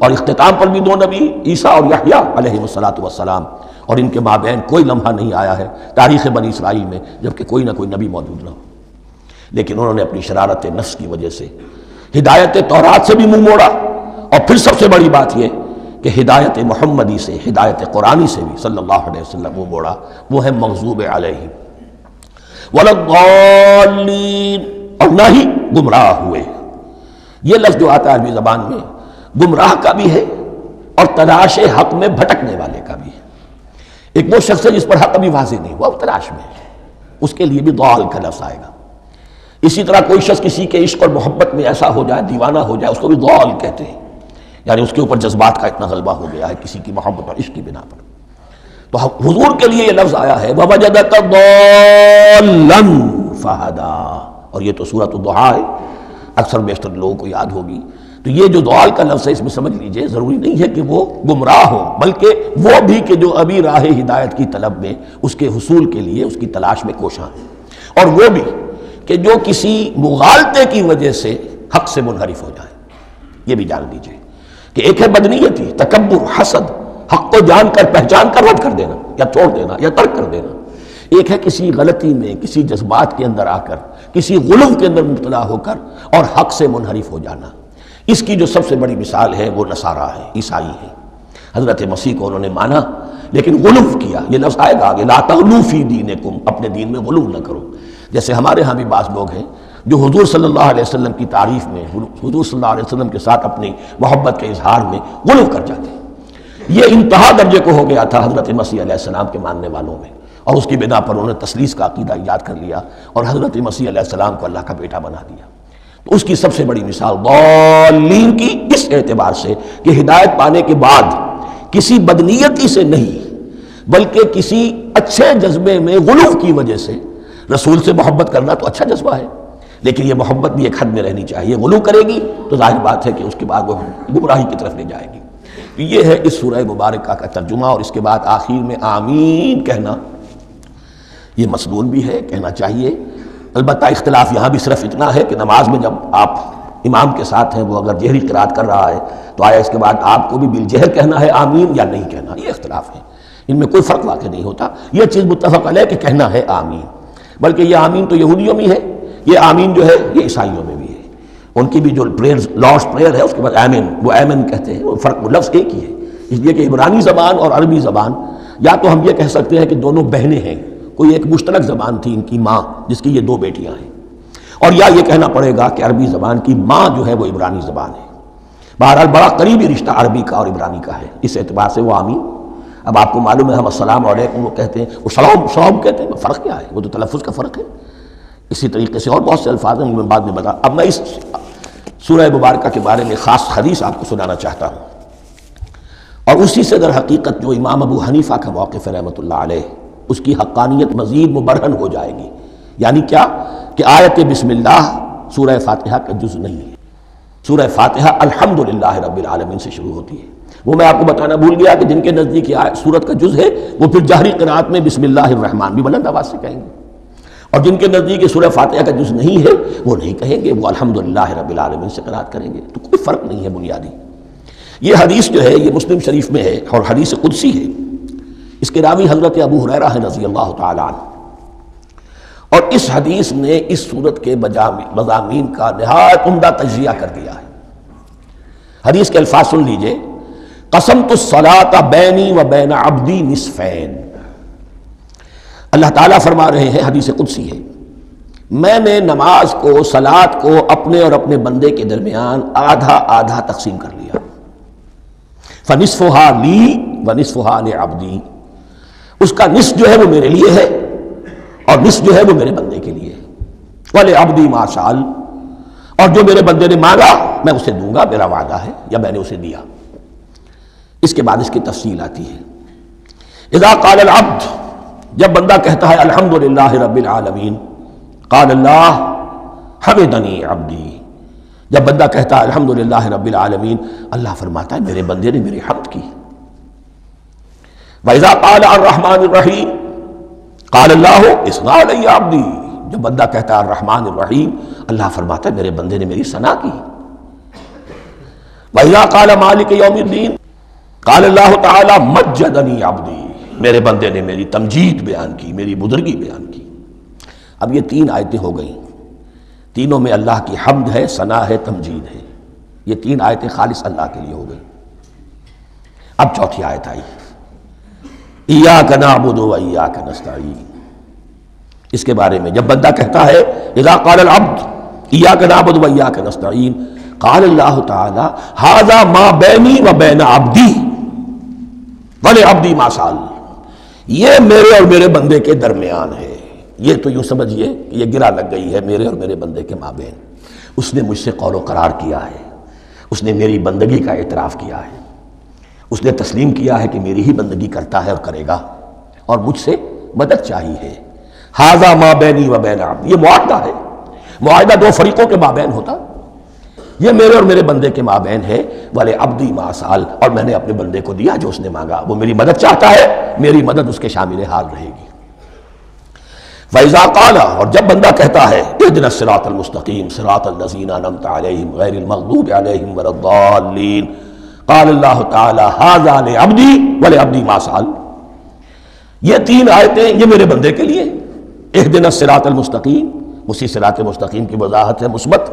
اور اختتام پر بھی 2 نبی، عیسیٰ اور یحییٰ علیہ السلام. اور ان کے مابین کوئی لمحہ نہیں آیا ہے تاریخ بنی اسرائیل میں جبکہ کوئی نہ کوئی نبی موجود نہ ہو. لیکن انہوں نے اپنی شرارت نفس کی وجہ سے ہدایت تورات سے بھی منہ موڑا، اور پھر سب سے بڑی بات یہ کہ ہدایت محمدی سے، ہدایت قرآنی سے بھی صلی اللہ علیہ وسلم منہ موڑا. وہ ہے مغضوب علیہم ولا الضالین، اور نہ ہی گمراہ ہوئے. یہ لفظ جو آتا ہے عربی زبان میں گمراہ کا بھی ہے اور تلاش حق میں بھٹکنے والے کا بھی ہے. ایک وہ شخص ہے جس پر حق ابھی واضح نہیں ہوا، وہ تلاش میں ہے، اس کے لیے بھی ضال کا لفظ آئے گا. اسی طرح کوئی شخص کسی کے عشق اور محبت میں ایسا ہو جائے، دیوانہ ہو جائے، اس کو بھی ضال کہتے ہیں. یعنی اس کے اوپر جذبات کا اتنا غلبہ ہو گیا ہے کسی کی محبت اور عشق کی بنا پر. تو حضور کے لیے یہ لفظ آیا ہے وَوَجَدَكَ ضَالًّا فَهَدَىٰ، اور یہ تو سورۃ الضحیٰ ہے، اکثر بیشتر لوگوں کو یاد ہوگی. تو یہ جو ضال کا لفظ ہے، اس میں سمجھ لیجئے ضروری نہیں ہے کہ وہ گمراہ ہو، بلکہ وہ بھی کہ جو ابھی راہ ہدایت کی طلب میں، اس کے حصول کے لیے اس کی تلاش میں کوشاں ہیں. اور وہ بھی کہ جو کسی مغالطے کی وجہ سے حق سے منحرف ہو جائے. یہ بھی جان لیجئے کہ ایک ہے بدنیتی، تکبر، حسد، حق کو جان کر پہچان کر رد کر دینا یا چھوڑ دینا یا ترک کر دینا. ایک ہے کسی غلطی میں، کسی جذبات کے اندر آ کر، کسی غلو کے اندر مبتلا ہو کر اور حق سے منحرف ہو جانا. اس کی جو سب سے بڑی مثال ہے وہ نصارہ ہے، عیسائی ہے. حضرت مسیح کو انہوں نے مانا لیکن غلو کیا. یہ لفظ آئے گا آگے، لا تغلوا فی دینکم، اپنے دین میں غلو نہ کرو. جیسے ہمارے ہاں بھی بعض لوگ ہیں جو حضور صلی اللہ علیہ وسلم کی تعریف میں، حضور صلی اللہ علیہ وسلم کے ساتھ اپنی محبت کے اظہار میں غلو کر جاتے ہیں. یہ انتہا درجے کو ہو گیا تھا حضرت مسیح علیہ السلام کے ماننے والوں میں، اور اس کی بنا پر انہوں نے تثلیث کا عقیدہ ایجاد کر لیا اور حضرت مسیح علیہ السلام کو اللہ کا بیٹا بنا دیا. تو اس کی سب سے بڑی مثال ضالین کی اس اعتبار سے کہ ہدایت پانے کے بعد کسی بدنیتی سے نہیں بلکہ کسی اچھے جذبے میں غلو کی وجہ سے، رسول سے محبت کرنا تو اچھا جذبہ ہے لیکن یہ محبت بھی ایک حد میں رہنی چاہیے. غلو کرے گی تو ظاہر بات ہے کہ اس کے بعد وہ گمراہی کی طرف لے جائے گی. یہ ہے اس سورہ مبارکہ کا ترجمہ. اور اس کے بعد آخر میں آمین کہنا یہ مسنون بھی ہے، کہنا چاہیے. البتہ اختلاف یہاں بھی صرف اتنا ہے کہ نماز میں جب آپ امام کے ساتھ ہیں، وہ اگر جہری قرات کر رہا ہے تو آیا اس کے بعد آپ کو بھی بالجہر کہنا ہے آمین یا نہیں کہنا. یہ اختلاف ہے، ان میں کوئی فرق واقع نہیں ہوتا. یہ چیز متفق علیہ کہ کہنا ہے آمین. بلکہ یہ آمین تو یہودیوں میں ہے، یہ آمین جو ہے یہ عیسائیوں میں بھی ہے. ان کی بھی جو لارڈس پریئر ہے اس کے بعد آمین، وہ آمین کہتے ہیں. وہ فرق، وہ لفظ ایک ہی ہے. اس لیے کہ عبرانی زبان اور عربی زبان، یا تو ہم یہ کہہ سکتے ہیں کہ دونوں بہنیں ہیں، کوئی ایک مشترک زبان تھی ان کی ماں جس کی یہ 2 بیٹیاں ہیں، اور یا یہ کہنا پڑے گا کہ عربی زبان کی ماں جو ہے وہ عبرانی زبان ہے۔ بہرحال بڑا قریبی رشتہ عربی کا اور عبرانی کا ہے، اس اعتبار سے وہ آمین۔ اب آپ کو معلوم ہے ہم السلام علیکم وہ کہتے ہیں، وہ سلام کہتے ہیں، فرق کیا ہے؟ وہ تو تلفظ کا فرق ہے۔ اسی طریقے سے اور بہت سے الفاظ ہیں، میں بعد میں بتا۔ اب میں اس سورہ مبارکہ کے بارے میں خاص حدیث آپ کو سنانا چاہتا ہوں، اور اسی سے در حقیقت جو امام ابو حنیفہ کا موقف ہے رحمۃ اللہ علیہ، اس کی حقانیت مزید مبرہن ہو جائے گی۔ یعنی کیا کہ آیت بسم اللہ سورہ فاتحہ کا جز نہیں ہے۔ سورہ فاتحہ الحمدللہ رب العالمین سے شروع ہوتی ہے۔ وہ میں آپ کو بتانا بھول گیا کہ جن کے نزدیک یہ سورت کا جز ہے وہ پھر جہری قرات میں بسم اللہ الرحمن بھی بلند آواز سے کہیں گے، اور جن کے نزدیک یہ سورہ فاتحہ کا جز نہیں ہے وہ نہیں کہیں گے، وہ الحمدللہ رب العالمین سے قرات کریں گے۔ تو کوئی فرق نہیں ہے بنیادی۔ یہ حدیث جو ہے یہ مسلم شریف میں ہے اور حدیث قدسی ہے۔ اس کے راوی حضرت ابو ہریرہ ہیں رضی اللہ تعالی عنہ، اور اس حدیث نے اس سورت کے مضامین کا نہایت عمدہ تجزیہ کر دیا ہے۔ حدیث کے الفاظ سن لیجئے، قسمت الصلاۃ بینی و بین عبدی نصفین۔ اللہ تعالیٰ فرما رہے ہیں، حدیث قدسی ہے، میں نے نماز کو، صلاۃ کو اپنے اور اپنے بندے کے درمیان آدھا آدھا تقسیم کر لیا۔ فنصفھا لی ونصفھا لعبدی، اس کا نصف جو ہے وہ میرے لیے ہے اور نصف جو ہے وہ میرے بندے کے لیے ہے۔ وَلِعَبْدِي مَا سَأَلَ، اور جو میرے بندے نے مانگا میں اسے دوں گا، میرا وعدہ ہے یا میں نے اسے دیا۔ اس کے بعد اس کی تفصیل آتی ہے، اذا قال العبد، جب بندہ کہتا ہے الحمدللہ رب العالمین، قال اللہ حمدنی عبدی، جب بندہ کہتا ہے الحمدللہ رب العالمین، اللہ فرماتا ہے میرے بندے نے میری حمد کی۔ وَإِذَا قَالَ الرَّحْمَٰنِ الرَّحِيمِ قَالَ اللَّهُ اثْنَىٰ عَلَيَّ عَبْدِي، جب بندہ کہتا ہے الرحمن الرحیم، اللہ فرماتا ہے میرے بندے نے میری ثنا کی۔ وَإِذَا قَالَ مَالِكِ يَوْمِ الدِّينِ قَالَ اللَّهُ تَعَالَىٰ مَجَّدَنِي عَبْدِي، میرے بندے نے میری تمجید بیان کی، میری بزرگی بیان کی۔ اب یہ تین آیتیں ہو گئیں، تینوں میں اللہ کی حمد ہے، ثنا ہے، تمجید ہے۔ یہ تین آیتیں خالص اللہ کے لیے ہو گئیں۔ اب چوتھی آیت آئی، ایاک نعبد و ایاک نستعین۔ اس کے بارے میں جب بندہ کہتا ہے اذا قال العبد ایاک نعبد و ایاک نستعین، قال اللہ تعالی ھذا ما بینی و بین عبدی ولعبدی ما سأل، یہ میرے اور میرے بندے کے درمیان ہے۔ یہ تو یوں سمجھیے کہ یہ گرہ لگ گئی ہے میرے اور میرے بندے کے مابین۔ اس نے مجھ سے قول و قرار کیا ہے، اس نے میری بندگی کا اعتراف کیا ہے، اس نے تسلیم کیا ہے کہ میری ہی بندگی کرتا ہے اور کرے گا، اور مجھ سے مدد چاہیے۔ ھذا ما بینی و بین عبدی، یہ معاہدہ ہے، معاہدہ دو فریقوں کے مابین ہوتا، یہ میرے اور میرے بندے کے مابین ہے۔ وَلِعَبْدِي مَا سَأَلَ، اور میں نے اپنے بندے کو دیا جو اس نے مانگا، وہ میری مدد چاہتا ہے، میری مدد اس کے شامل حال رہے گی۔ وَإِذَا قَالَ، اور جب بندہ کہتا ہے اهْدِنَا الصِّرَاطَ الْمُسْتَقِيمَ صِرَاطَ الَّذِينَ أَنْعَمْتَ عَلَيْهِمْ غَيْرِ الْمَغْضُوبِ عَلَيْهِمْ وَلَا الضَّالِّينَ، قال اللہ تعالی ھذا لعبدی ولعبدی ما سأل، یہ تین آیتیں یہ میرے بندے کے لیے۔ اهْدِنَا الصِّرَاطَ الْمُسْتَقِيمَ، اسی صراط مستقیم کی وضاحت ہے مثبت،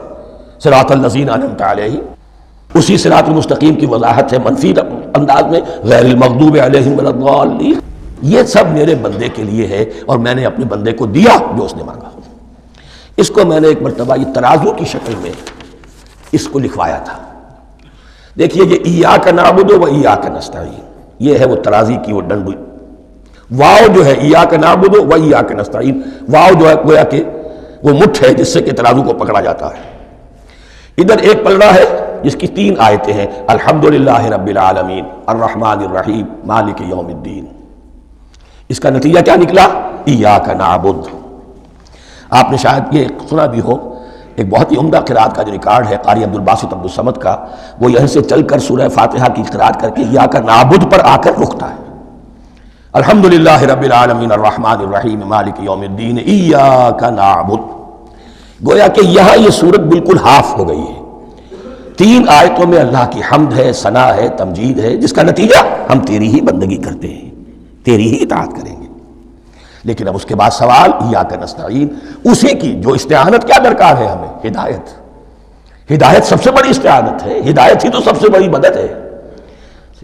صراط الذین انعمت علیہم، اسی صراط المستقیم کی وضاحت ہے منفی انداز میں، غیر المغضوب علیہم ولا الضالین۔ یہ سب میرے بندے کے لیے ہے اور میں نے اپنے بندے کو دیا جو اس نے مانگا۔ اس کو میں نے ایک مرتبہ یہ ترازو کی شکل میں اس کو لکھوایا تھا۔ دیکھیے یہ ایاک نعبد و ایاک نستعین، یہ ہے وہ ترازی کی وہ ڈنڈ، واو جو ہے ایاک نعبد و ایاک نستعین، واو جو ہے گویا کہ وہ مٹھ ہے جس سے کہ ترازو کو پکڑا جاتا ہے۔ ادھر ایک پلڑا ہے جس کی تین آیتیں ہیں، الحمدللہ رب العالمین الرحمن الرحیم مالک یوم الدین۔ اس کا نتیجہ کیا نکلا؟ ایاک نعبد۔ آپ نے شاید یہ سنا بھی ہو، ایک بہت ہی عمدہ قرات کا جو ریکارڈ ہے قاری عبدالباسط عبدالصمد کا، وہ یہاں سے چل کر سورہ فاتحہ کی قرات کر کے ایاک نعبد پر آ کر رکتا ہے۔ الحمدللہ رب العالمین الرحمن الرحیم مالک یوم الدین ایاک نعبد، گویا کہ یہاں یہ صورت بالکل ہاف ہو گئی ہے۔ تین آیتوں میں اللہ کی حمد ہے، ثنا ہے، تمجید ہے، جس کا نتیجہ ہم تیری ہی بندگی کرتے ہیں، تیری ہی اطاعت کریں گے۔ لیکن اب اس کے بعد سوال ایاک نستعین، اسی کی جو استعانت کیا درکار ہے ہمیں؟ ہدایت۔ ہدایت سب سے بڑی استعانت ہے، ہدایت ہی تو سب سے بڑی مدد ہے۔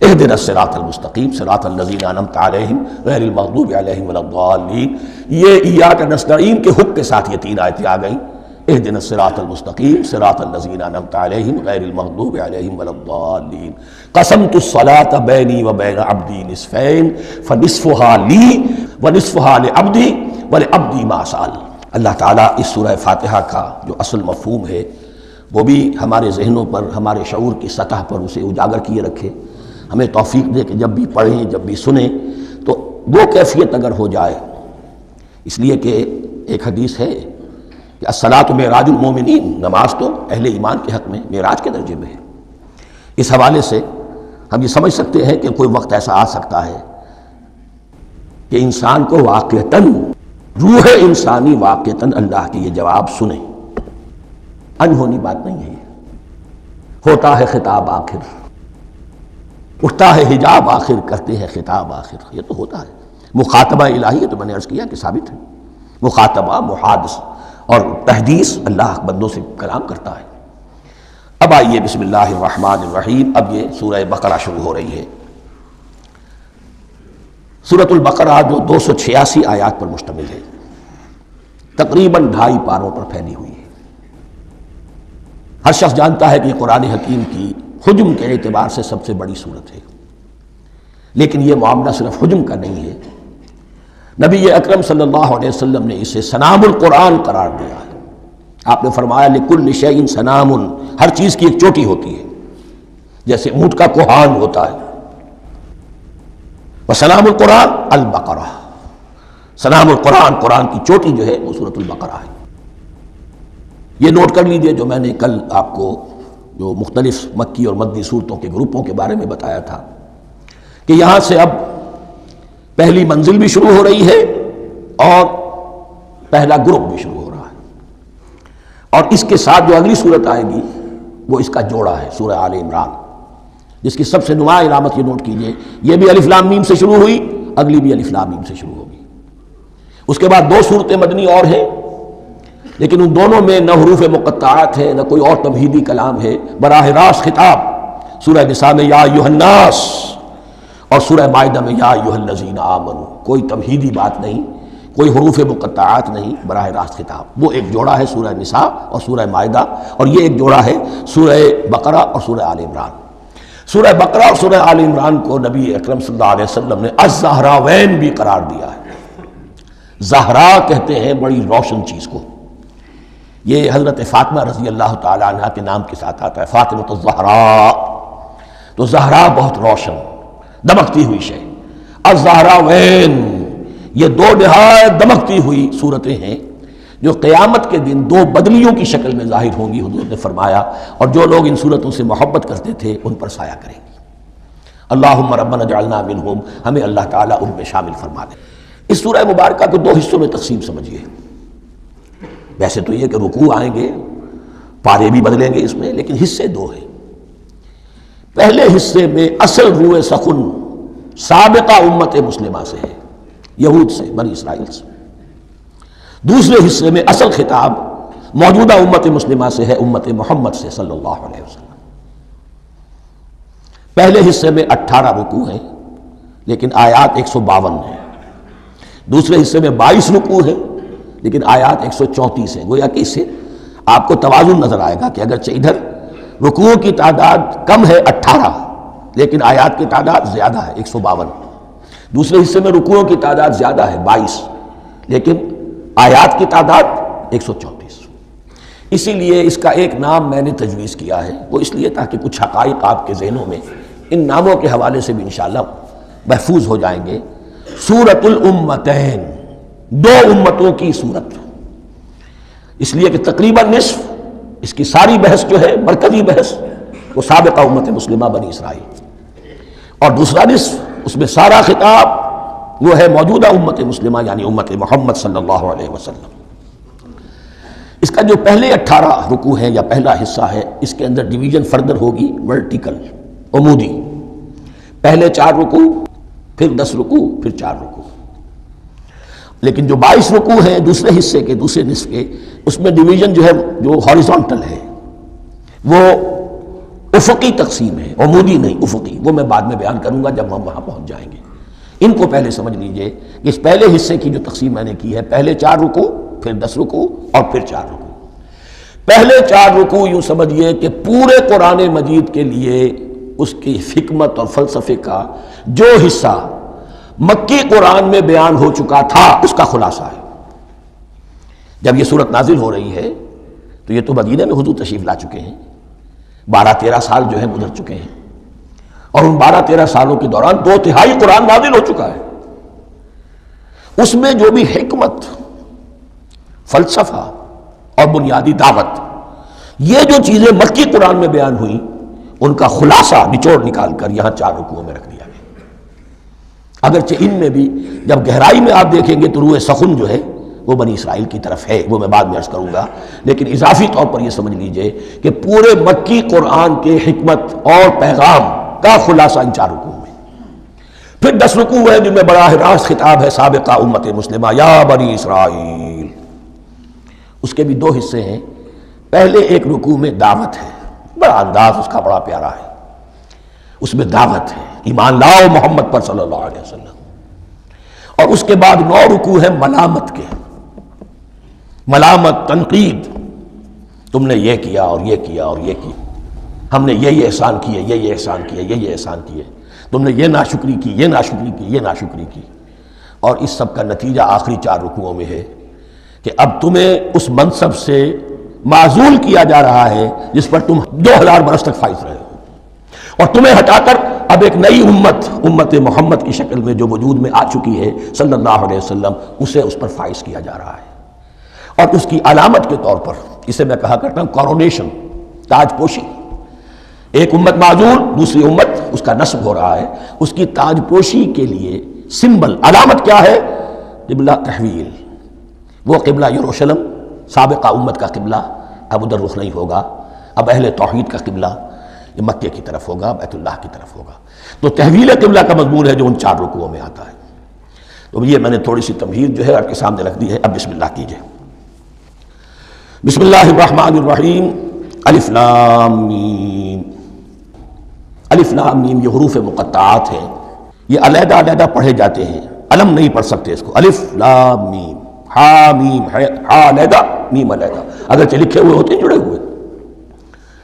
اهدنا الصراط المستقیم صراط الذین انعمت علیہم غیر المغضوب علیہم ولا الضالین، یہ ایاک نستعین کے حق کے ساتھ یہ تین آیتیں آ گئیں اهدنا الصراط المستقیم صراط الذین انعمت علیہم غیر المغضوب علیہم ولا الضالین قسمت الصلاة بینی وبین عبدی نصفین فنصفها لی ونصفها لعبدی ولعبدی ما سأل۔ اللہ تعالیٰ اس سورہ فاتحہ کا جو اصل مفہوم ہے وہ بھی ہمارے ذہنوں پر، ہمارے شعور کی سطح پر اسے اجاگر کیے رکھے، ہمیں توفیق دے کہ جب بھی پڑھیں، جب بھی سنیں تو وہ کیفیت اگر ہو جائے، اس لیے کہ ایک حدیث ہے کہ الصلاۃ معراج المومنین، نماز تو اہل ایمان کے حق میں معراج کے درجے میں ہے۔ اس حوالے سے ہم یہ سمجھ سکتے ہیں کہ کوئی وقت ایسا آ سکتا ہے کہ انسان کو واقعتاً، روح انسانی واقعتاً اللہ کے یہ جواب سنے۔ انہونی بات نہیں ہے یہ، ہوتا ہے خطاب آخر، اٹھتا ہے حجاب آخر، کرتے ہیں خطاب آخر، یہ تو ہوتا ہے۔ مخاطبہ الہی ہے تو میں نے عرض کیا کہ ثابت ہے، مخاطبہ، محادث اور تحدیث اللہ بندوں سے کلام کرتا ہے۔ اب آئیے بسم اللہ الرحمن الرحیم، اب یہ سورہ بقرہ شروع ہو رہی ہے۔ سورۃ البقرہ جو 286 آیات پر مشتمل ہے، تقریباً 2.5 پاروں پر پھیلی ہوئی ہے۔ ہر شخص جانتا ہے کہ یہ قرآن حکیم کی حجم کے اعتبار سے سب سے بڑی سورت ہے، لیکن یہ معاملہ صرف حجم کا نہیں ہے۔ نبی اکرم صلی اللہ علیہ وسلم نے اسے سنام القرآن قرار دیا ہے۔ آپ نے فرمایا لکل شیء سنام، ہر چیز کی ایک چوٹی ہوتی ہے، جیسے اونٹ کا کوہان ہوتا ہے۔ وسلام القرآن البقرہ، سلام القرآن، قرآن کی چوٹی جو ہے وہ سورۃ البقرہ ہے۔ یہ نوٹ کر لیجئے جو میں نے کل آپ کو جو مختلف مکی اور مدنی صورتوں کے گروپوں کے بارے میں بتایا تھا کہ یہاں سے اب پہلی منزل بھی شروع ہو رہی ہے اور پہلا گروپ بھی شروع ہو رہا ہے، اور اس کے ساتھ جو اگلی صورت آئے گی وہ اس کا جوڑا ہے، سورہ آل عمران، جس کی سب سے نمایاں علامت یہ نوٹ کیجئے، یہ بھی الف لام میم سے شروع ہوئی، اگلی بھی الف لام میم سے شروع ہوگی۔ اس کے بعد 2 صورتیں مدنی اور ہیں، لیکن ان دونوں میں نہ حروف مقطعات ہے، نہ کوئی اور تمہیدی کلام ہے، براہ راست خطاب سورہ نساء میں یا ایھا الناس اور سورہ مائدہ میں یا ایھا الذین آمنوا، کوئی تمہیدی بات نہیں، کوئی حروف مقطعات نہیں، براہ راست خطاب۔ وہ ایک جوڑا ہے سورہ نساء اور سورہ مائدہ، اور یہ ایک جوڑا ہے سورہ بقرہ اور سورہ آل عمران۔ سورہ بقرہ اور سورہ آل عمران کو نبی اکرم صلی اللہ علیہ وسلم نے الزہراوین بھی قرار دیا ہے۔ زہرا کہتے ہیں بڑی روشن چیز کو، یہ حضرت فاطمہ رضی اللہ تعالیٰ عنہ کے نام کے ساتھ آتا ہے، فاطمۃ الزہراء، تو زہرا بہت روشن، دمکتی ہوئی شے۔ الزہراوین، یہ 2 نہایت دمکتی ہوئی صورتیں ہیں جو قیامت کے دن 2 بدلیوں کی شکل میں ظاہر ہوں گی، حضور نے فرمایا، اور جو لوگ ان صورتوں سے محبت کرتے تھے ان پر سایہ کریں گی۔ اللہم ربنا اجعلنا منہم، ہمیں اللہ تعالیٰ ان میں شامل فرما دے۔ اس سورہ مبارکہ کو 2 حصوں میں تقسیم سمجھیے۔ ویسے تو یہ کہ رکوع آئیں گے، پارے بھی بدلیں گے اس میں، لیکن حصے 2 ہیں۔ پہلے حصے میں اصل روح سخن سابقہ امت مسلمہ سے ہے، یہود سے، بنی اسرائیل سے۔ دوسرے حصے میں اصل خطاب موجودہ امت مسلمہ سے ہے، امت محمد سے صلی اللہ علیہ وسلم۔ پہلے حصے میں 18 رکوع ہیں لیکن آیات 152 ہیں، دوسرے حصے میں 22 رکوع ہیں لیکن آیات 134 ہیں۔ گویا کہ اس سے آپ کو توازن نظر آئے گا کہ اگرچہ ادھر رکوع کی تعداد کم ہے 18 لیکن آیات کی تعداد زیادہ ہے 152، دوسرے حصے میں رکوعوں کی تعداد زیادہ ہے 22 لیکن آیات کی تعداد 134۔ اسی لیے اس کا ایک نام میں نے تجویز کیا ہے، وہ اس لیے تاکہ کچھ حقائق آپ کے ذہنوں میں ان ناموں کے حوالے سے بھی انشاءاللہ محفوظ ہو جائیں گے۔ سورۃ الامتین، 2 امتوں کی صورت، اس لیے کہ تقریباً نصف اس کی ساری بحث جو ہے، مرکزی بحث، وہ سابقہ امت مسلمہ بنی اسرائیل، اور دوسرا نصف اس میں سارا خطاب وہ ہے موجودہ امت مسلمہ یعنی امت محمد صلی اللہ علیہ وسلم۔ اس کا جو پہلے 18 رکوع ہے یا پہلا حصہ ہے، اس کے اندر ڈویژن فردر ہوگی ورٹیکل، عمودی، پہلے 4 رکوع، پھر 10 رکوع، پھر 4 رکوع۔ لیکن جو 22 رکوع ہیں دوسرے حصے کے، دوسرے نصف کے، اس میں ڈویژن جو ہے جو ہاریزونٹل ہے، وہ افقی تقسیم ہے، عمودی نہیں، افقی، وہ میں بعد میں بیان کروں گا جب ہم وہاں پہنچ جائیں گے۔ ان کو پہلے سمجھ لیجئے کہ اس پہلے حصے کی جو تقسیم میں نے کی ہے، پہلے 4 رکوع، پھر 10 رکوع اور پھر 4 رکوع۔ پہلے 4 رکوع یوں سمجھیے کہ پورے قرآن مجید کے لیے اس کی حکمت اور فلسفے کا جو حصہ مکی قرآن میں بیان ہو چکا تھا اس کا خلاصہ ہے۔ جب یہ صورت نازل ہو رہی ہے تو یہ تو مدینہ میں حضور تشریف لا چکے ہیں، 12-13 سال جو ہے گزر چکے ہیں، اور ان 12-13 سالوں کے دوران 2/3 قرآن نازل ہو چکا ہے۔ اس میں جو بھی حکمت، فلسفہ اور بنیادی دعوت، یہ جو چیزیں مکی قرآن میں بیان ہوئی ان کا خلاصہ نچوڑ نکال کر یہاں 4 رکوعوں میں رکھ دیا گیا۔ اگرچہ ان میں بھی جب گہرائی میں آپ دیکھیں گے تو روح سخن جو ہے وہ بنی اسرائیل کی طرف ہے، وہ میں بعد میں عرض کروں گا، لیکن اضافی طور پر یہ سمجھ لیجئے کہ پورے مکی قرآن کے حکمت اور پیغام کا خلاصہ ان 4 رکوعوں میں۔ پھر 10 رکوع ہیں جن میں براہ راست خطاب ہے سابقہ امت مسلمہ، یا بنی اسرائیل۔ اس کے بھی 2 حصے ہیں۔ پہلے ایک رکوع میں دعوت ہے، بڑا انداز اس کا بڑا پیارا ہے، اس میں دعوت ہے، ایمان لاؤ محمد پر صلی اللہ علیہ وسلم۔ اور اس کے بعد 9 رکوع ہیں ملامت کے، ملامت، تنقید، تم نے یہ کیا اور یہ کیا اور یہ کیا، ہم نے یہ احسان کیے، یہ احسان کیے، یہ احسان کیے، تم نے یہ ناشکری کی، یہ ناشکری کی، یہ ناشکری کی۔ اور اس سب کا نتیجہ آخری 4 رکوعوں میں ہے کہ اب تمہیں اس منصب سے معزول کیا جا رہا ہے جس پر تم 2000 برس تک فائز رہے ہو، اور تمہیں ہٹا کر اب ایک نئی امت محمد کی شکل میں جو وجود میں آ چکی ہے صلی اللہ علیہ وسلم، اسے اس پر فائز کیا جا رہا ہے۔ اور اس کی علامت کے طور پر اسے میں کہا کرتا ہوں کورونیشن، تاج پوشی۔ ایک امت معزول، دوسری امت اس کا نصب ہو رہا ہے، اس کی تاج پوشی کے لیے سمبل، علامت کیا ہے؟ قبلہ تحویل۔ وہ قبلہ یروشلم سابقہ امت کا قبلہ اب ادھر رخ نہیں ہوگا، اب اہل توحید کا قبلہ یہ مکے کی طرف ہوگا، بیت اللہ کی طرف ہوگا۔ تو تحویل قبلہ کا مضمون ہے جو ان 4 رکوعوں میں آتا ہے۔ تو یہ میں نے تھوڑی سی تمہید جو ہے آپ کے سامنے رکھ دی ہے۔ اب بسم اللہ کیجئے۔ بسم اللہ الرحمن الرحیم۔ الف لام میم۔ الف لام میم یہ حروف مقطعات ہیں، یہ علیحدہ علیحدہ پڑھے جاتے ہیں، علم نہیں پڑھ سکتے اس کو۔ الف لام میم، ہا میم ہے، ہا علیحدہ میم علیحدہ، اگرچہ لکھے ہوئے ہوتے ہیں جڑے ہوئے،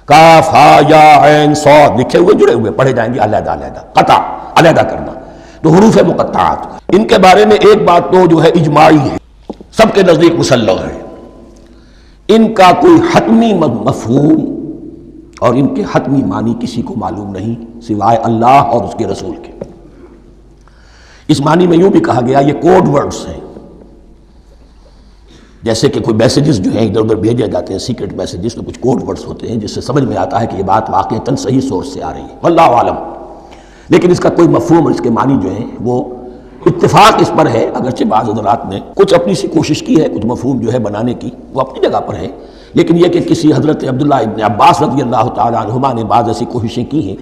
کاف ہا یا عین صاد لکھے ہوئے جڑے ہوئے، پڑھے جائیں گے علیحدہ علیحدہ، قطع علیحدہ کرنا۔ تو حروف مقطعات، ان کے بارے میں ایک بات تو جو ہے اجماعی ہے، سب کے نزدیک مسلح ہے، ان کا کوئی حتمی مفہوم اور ان کے حتمی معنی کسی کو معلوم نہیں سوائے اللہ اور اس کے رسول کے۔ اس معنی میں یوں بھی کہا گیا یہ کوڈ ورڈز ہیں، جیسے کہ کوئی میسیجز جو ہیں ادھر ادھر بھیجے جاتے ہیں، سیکرٹ میسیجز، تو کچھ کوڈ ورڈز ہوتے ہیں جس سے سمجھ میں آتا ہے کہ یہ بات واقعتاً صحیح سورس سے آ رہی ہے، واللہ عالم۔ لیکن اس کا کوئی مفہوم اور اس کے معنی جو ہیں وہ اتفاق اس پر ہے، اگرچہ بعض حضرات نے کچھ اپنی سی کوشش کی ہے، کچھ مفہوم جو ہے بنانے کی، وہ اپنی جگہ پر ہے، لیکن یہ کہ کسی حضرت عبداللہ ابن عباس رضی اللہ تعالیٰ عنہما نے بعض ایسی کوششیں کی ہیں،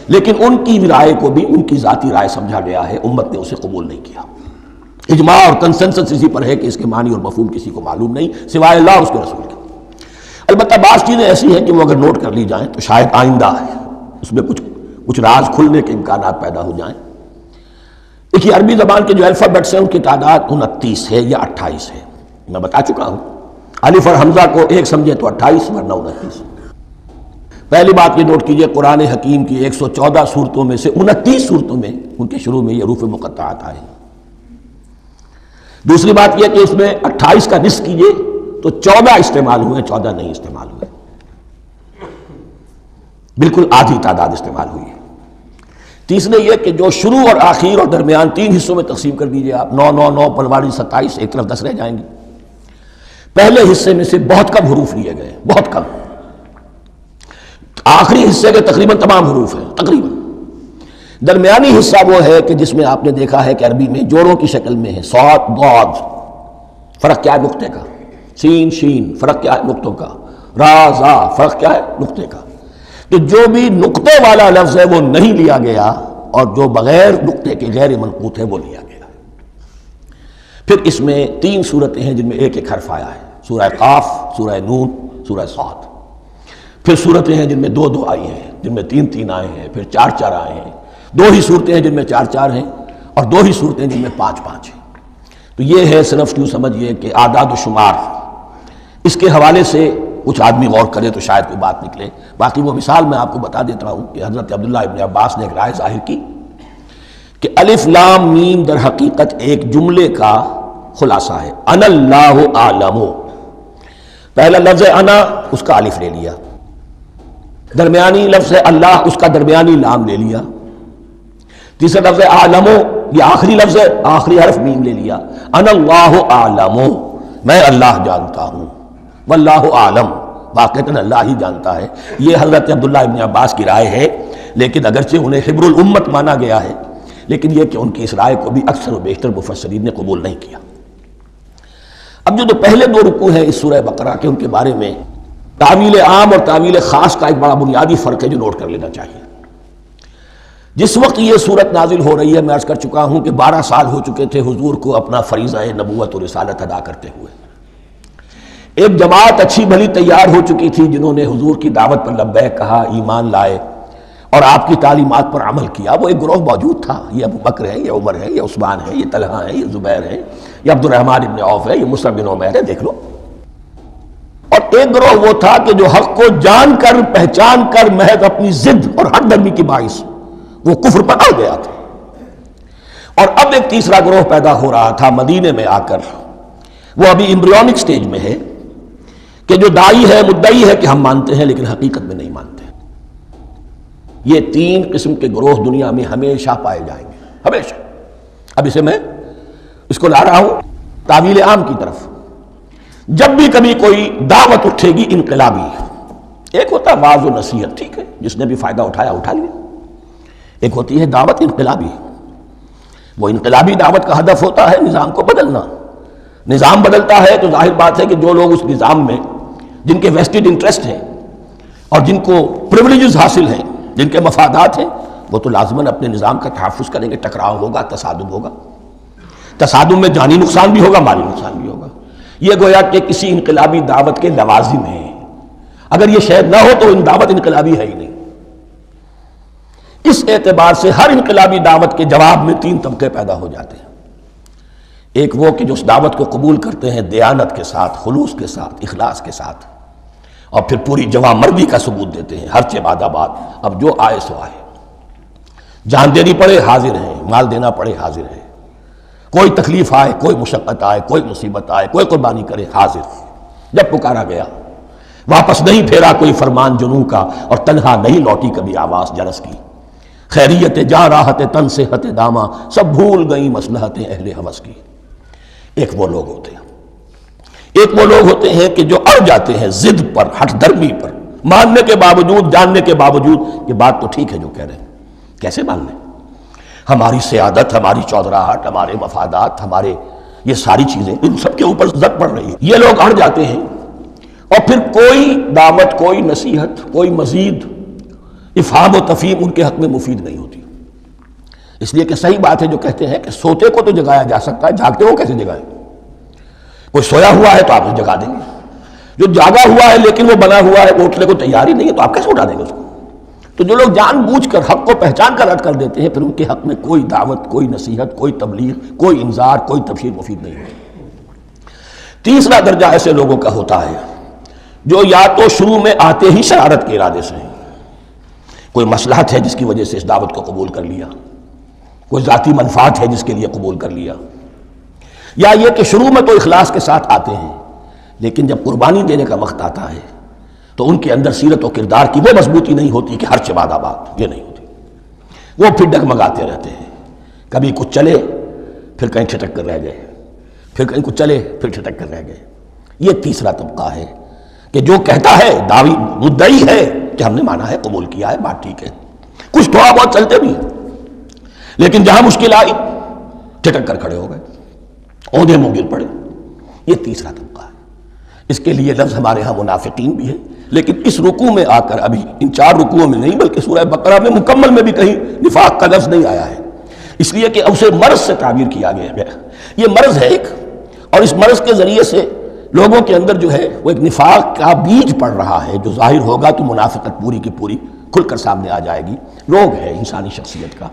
لیکن ان کی رائے کو بھی ان کی ذاتی رائے سمجھا گیا ہے، امت نے اسے قبول نہیں کیا۔ اجماع اور کنسنسس اسی پر ہے کہ اس کے معنی اور مفہوم کسی کو معلوم نہیں سوائے اللہ اور اس کے رسول کے۔ البتہ بعض چیزیں ایسی ہیں کہ وہ اگر نوٹ کر لی جائیں تو شاید آئندہ اس میں کچھ راز کھلنے کے امکانات پیدا ہو جائیں۔ دیکھیے عربی زبان کے جو الفابیٹس ہیں ان کی تعداد 29 ہے یا 28 ہے، میں بتا چکا ہوں۔ الف اور حمزہ کو ایک سمجھے تو 28 ورنہ 29۔ پہلی بات یہ نوٹ کیجئے، قرآن حکیم کی 114 صورتوں میں سے 29 صورتوں میں ان کے شروع میں یہ حروف مقطعات آئے ہیں۔ دوسری بات یہ کہ اس میں 28 کا نصف کیجئے تو 14 استعمال ہوئے، 14 نہیں استعمال ہوئے، بالکل آدھی تعداد استعمال ہوئی ہے۔ تیسرے یہ کہ جو شروع اور آخر اور درمیان 3 حصوں میں تقسیم کر دیجئے آپ، 9 9 9 پنواڑی 27، ایک طرف 10 رہ جائیں گے۔ پہلے حصے میں سے بہت کم حروف لیے گئے، بہت کم۔ آخری حصے کے تقریباً تمام حروف ہیں، تقریباً۔ درمیانی حصہ وہ ہے کہ جس میں آپ نے دیکھا ہے کہ عربی میں جوڑوں کی شکل میں ہے، صاد ضاد، فرق کیا ہے نقطے کا، سین شین فرق کیا ہے نقطوں کا، را زا فرق کیا ہے نقطے کا۔ تو جو بھی نقطے والا لفظ ہے وہ نہیں لیا گیا، اور جو بغیر نقطے کے غیر منقوط ہے وہ لیا گیا۔ پھر اس میں 3 صورتیں ہیں جن میں ایک ایک حرف آیا ہے، سورہ قاف، سورہ نون، سورہ صاد۔ پھر صورتیں ہیں جن میں 2 2 آئی ہیں، جن میں 3 3 آئے ہیں، پھر 4 4 آئے ہیں، 2 ہی صورتیں ہیں جن میں 4 4 ہیں، اور 2 ہی صورتیں جن میں 5 5 ہیں۔ تو یہ ہے صرف یوں سمجھیے کہ اعداد و شمار۔ اس کے حوالے سے کچھ آدمی غور کرے تو شاید کوئی بات نکلے. باقی وہ مثال میں آپ کو بتا دیتا ہوں کہ حضرت عبداللہ ابن عباس نے ایک رائے ظاہر کی کہ الف لام میم در حقیقت ایک جملے کا خلاصہ ہے. انا اللہ اعلم، پہلا لفظ انا اس کا الف لے لیا، درمیانی لفظ اللہ اس کا درمیانی لام لے لیا، تیسرا لفظ اعلم یہ آخری لفظ ہے، آخری حرف میم لے لیا. انا اللہ اعلم، میں اللہ جانتا ہوں، واللہ اعلم، واقعتاً اللہ ہی جانتا ہے. یہ حضرت عبداللہ ابن عباس کی رائے ہے، لیکن اگرچہ انہیں حبر الامت مانا گیا ہے، لیکن یہ کہ ان کی اس رائے کو بھی اکثر و بیشتر مفسرین نے قبول نہیں کیا. اب جو پہلے دو رکوع ہیں اس سورہ بقرہ کے، ان کے بارے میں تعویل عام اور تعویل خاص کا ایک بڑا بنیادی فرق ہے جو نوٹ کر لینا چاہیے. جس وقت یہ صورت نازل ہو رہی ہے، میں عرض کر چکا ہوں کہ 12 سال ہو چکے تھے حضور کو اپنا فریضہ نبوت و رسالت ادا کرتے ہوئے. ایک جماعت اچھی بھلی تیار ہو چکی تھی جنہوں نے حضور کی دعوت پر لبیک کہا، ایمان لائے اور آپ کی تعلیمات پر عمل کیا. وہ ایک گروہ موجود تھا، یہ ابو بکر ہے، یہ عمر ہے، یہ عثمان ہے، یہ طلحہ ہے، یہ زبیر ہے، یہ عبد الرحمن ابن عوف ہے، یہ مصعب بن عمیر ہے، دیکھ لو. اور ایک گروہ وہ تھا کہ جو حق کو جان کر پہچان کر محض اپنی ضد اور حق درمی کی باعث وہ کفر پر آ گیا تھا. اور اب ایک تیسرا گروہ پیدا ہو رہا تھا مدینے میں آ کر، وہ ابھی ایمبریونک سٹیج میں ہے کہ جو داعی ہے، مدعی ہے کہ ہم مانتے ہیں لیکن حقیقت میں نہیں مانتے. یہ 3 قسم کے گروہ دنیا میں ہمیشہ پائے جائیں گے، ہمیشہ. اب اسے میں اس کو لا رہا ہوں تعویل عام کی طرف. جب بھی کبھی کوئی دعوت اٹھے گی انقلابی، ایک ہوتا ہے واعظ و نصیحت، ٹھیک ہے، جس نے بھی فائدہ اٹھایا اٹھا لیا. ایک ہوتی ہے دعوت انقلابی، وہ انقلابی دعوت کا ہدف ہوتا ہے نظام کو بدلنا. نظام بدلتا ہے تو ظاہر بات ہے کہ جو لوگ اس نظام میں جن کے ویسٹڈ انٹرسٹ ہیں اور جن کو پریولیجز حاصل ہیں، جن کے مفادات ہیں، وہ تو لازماً اپنے نظام کا تحفظ کریں گے. ٹکراؤ ہوگا، تصادم ہوگا، تصادم میں جانی نقصان بھی ہوگا، مالی نقصان بھی ہوگا. یہ گویا کہ کسی انقلابی دعوت کے لوازم ہیں. اگر یہ شاید نہ ہو تو دعوت انقلابی ہے ہی نہیں. اس اعتبار سے ہر انقلابی دعوت کے جواب میں 3 طبقے پیدا ہو جاتے ہیں. ایک وہ کہ جو اس دعوت کو قبول کرتے ہیں دیانت کے ساتھ، خلوص کے ساتھ، اخلاص کے ساتھ، اور پھر پوری جواں مردی کا ثبوت دیتے ہیں، ہر چہ بعد آباد، اب جو آئے سو آئے، جان دینی پڑے حاضر ہیں، مال دینا پڑے حاضر ہیں، کوئی تکلیف آئے، کوئی مشقت آئے، کوئی مصیبت آئے، کوئی قربانی کرے حاضر. جب پکارا گیا واپس نہیں پھیرا کوئی فرمان جنوں کا، اور تنہا نہیں لوٹی کبھی آواز جرس کی. خیریت جاں راحت تن صحت داما، سب بھول گئی مصلحتیں اہل ہوس کی. ایک وہ لوگ ہوتے ہیں، ایک وہ لوگ ہوتے ہیں کہ جو اڑ جاتے ہیں ضد پر، ہٹ درمی پر، ماننے کے باوجود، جاننے کے باوجود. یہ بات تو ٹھیک ہے جو کہہ رہے ہیں، کیسے مان لیں؟ ہماری سیادت، ہماری چودراہٹ، ہمارے مفادات، ہمارے یہ ساری چیزیں ان سب کے اوپر زد پڑ رہی ہے. یہ لوگ اڑ جاتے ہیں اور پھر کوئی دعوت، کوئی نصیحت، کوئی مزید افہام و تفہیم ان کے حق میں مفید نہیں ہوتی. اس لیے کہ صحیح بات ہے جو کہتے ہیں کہ سوتے کو تو جگایا جا سکتا ہے، جاگتے کو کیسے جگائیں؟ کوئی سویا ہوا ہے تو آپ اسے جگا دیں گے، جو جاگا ہوا ہے لیکن وہ بنا ہوا ہے، وہ اٹھنے کو تیار ہی نہیں ہے، تو آپ کیسے اٹھا دیں گے اس کو؟ تو جو لوگ جان بوجھ کر حق کو پہچان کر رد کر دیتے ہیں، پھر ان کے حق میں کوئی دعوت، کوئی نصیحت، کوئی تبلیغ، کوئی انذار، کوئی تبشیر مفید نہیں ہوتی. تیسرا درجہ ایسے لوگوں کا ہوتا ہے جو یا تو شروع میں آتے ہی شرارت کے ارادے سے ہیں، کوئی مصلحت ہے جس کی وجہ سے اس دعوت کو قبول کر لیا، کوئی ذاتی منفعت ہے جس کے لیے قبول کر لیا، یا یہ کہ شروع میں تو اخلاص کے ساتھ آتے ہیں لیکن جب قربانی دینے کا وقت آتا ہے تو ان کے اندر سیرت و کردار کی وہ مضبوطی نہیں ہوتی کہ ہر چباد آباد، یہ نہیں ہوتی. وہ پھر ڈگمگاتے رہتے ہیں، کبھی کچھ چلے پھر کہیں ٹھٹک کر رہ گئے، پھر کہیں کچھ چلے پھر ٹھٹک کر رہ گئے. یہ تیسرا طبقہ ہے کہ جو کہتا ہے، دعوی مدعی ہے کہ ہم نے مانا ہے، قبول کیا ہے، بات ٹھیک ہے، کچھ تھوڑا بہت چلتے بھی لیکن جہاں مشکل آئی ٹھٹک کر کھڑے ہو گئے، عہدے منہ گر پڑے. یہ تیسرا طبقہ ہے. اس کے لیے لفظ ہمارے ہاں منافقین بھی ہے، لیکن اس رکوع میں آ کر، ابھی ان 4 رکوعوں میں نہیں بلکہ سورہ بقرہ میں مکمل میں بھی کہیں نفاق کا لفظ نہیں آیا ہے، اس لیے کہ اسے مرض سے تعبیر کیا گیا. یہ مرض ہے ایک، اور اس مرض کے ذریعے سے لوگوں کے اندر جو ہے وہ ایک نفاق کا بیج پڑ رہا ہے، جو ظاہر ہوگا تو منافقت پوری کی پوری کھل کر سامنے آ جائے گی. روگ ہے انسانی شخصیت کا.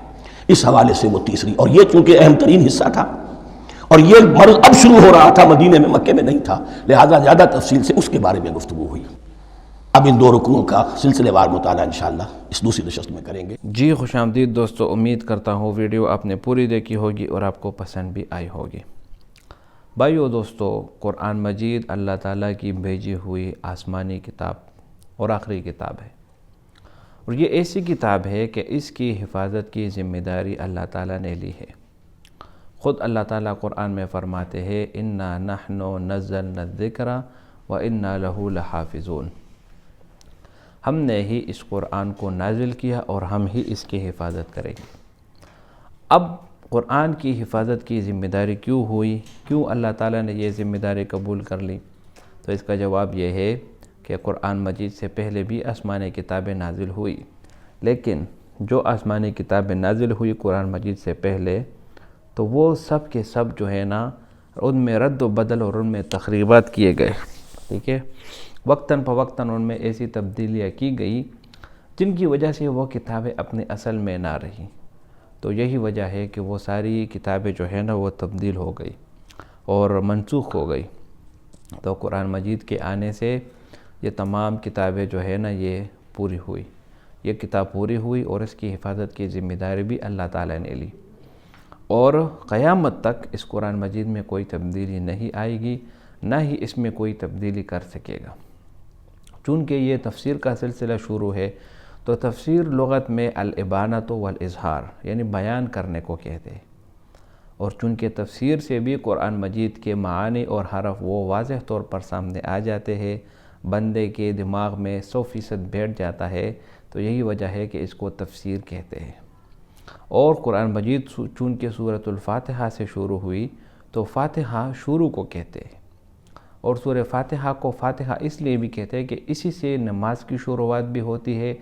اس حوالے سے وہ تیسری، اور یہ چونکہ اہم ترین حصہ تھا اور یہ مرض اب شروع ہو رہا تھا، مدینے میں، مکے میں نہیں تھا، لہذا زیادہ تفصیل سے اس کے بارے میں گفتگو ہوئی. اب ان 2 رکوعوں کا سلسلے وار مطالعہ انشاءاللہ اس دوسری نشست میں کریں گے۔ جی خوش آمدید دوستو، امید کرتا ہوں ویڈیو آپ نے پوری دیکھی ہوگی اور آپ کو پسند بھی آئی ہوگی۔ بھائیو دوستو، قرآن مجید اللہ تعالیٰ کی بھیجی ہوئی آسمانی کتاب اور آخری کتاب ہے، اور یہ ایسی کتاب ہے کہ اس کی حفاظت کی ذمہ داری اللہ تعالیٰ نے لی ہے۔ خود اللہ تعالیٰ قرآن میں فرماتے ہیں اِنَّا نَحْنُ نَزَّلْنَا الذِّكْرَ وَإِنَّا لَهُ لَحَافِظُونَ، ہم نے ہی اس قرآن کو نازل کیا اور ہم ہی اس کی حفاظت کریں گے۔ اب قرآن کی حفاظت کی ذمہ داری کیوں ہوئی، کیوں اللہ تعالیٰ نے یہ ذمہ داری قبول کر لی؟ تو اس کا جواب یہ ہے کہ قرآن مجید سے پہلے بھی آسمانی کتابیں نازل ہوئی، لیکن جو آسمانی کتابیں نازل ہوئی قرآن مجید سے پہلے، تو وہ سب کے سب جو ہے نا ان میں رد و بدل اور ان میں تخریبات کیے گئے، ٹھیک ہے، وقتاً فوقتاً ان میں ایسی تبدیلیاں کی گئی جن کی وجہ سے وہ کتابیں اپنے اصل میں نہ رہیں۔ تو یہی وجہ ہے کہ وہ ساری کتابیں جو ہے نا وہ تبدیل ہو گئی اور منسوخ ہو گئی۔ تو قرآن مجید کے آنے سے یہ تمام کتابیں جو ہے نا یہ پوری ہوئی، یہ کتاب پوری ہوئی اور اس کی حفاظت کی ذمہ داری بھی اللہ تعالیٰ نے لی، اور قیامت تک اس قرآن مجید میں کوئی تبدیلی نہیں آئے گی، نہ ہی اس میں کوئی تبدیلی کر سکے گا۔ چونکہ یہ تفسیر کا سلسلہ شروع ہے، تو تفسیر لغت میں الابانۃ والاظہار یعنی بیان کرنے کو کہتے ہیں، اور چونکہ تفسیر سے بھی قرآن مجید کے معانی اور حرف وہ واضح طور پر سامنے آ جاتے ہیں، بندے کے دماغ میں 100% بیٹھ جاتا ہے، تو یہی وجہ ہے کہ اس کو تفسیر کہتے ہیں۔ اور قرآن مجید چونکہ سورۃ الفاتحہ سے شروع ہوئی، تو فاتحہ شروع کو کہتے ہیں، اور سورہ فاتحہ کو فاتحہ اس لیے بھی کہتے ہیں کہ اسی سے نماز کی شروعات بھی ہوتی ہے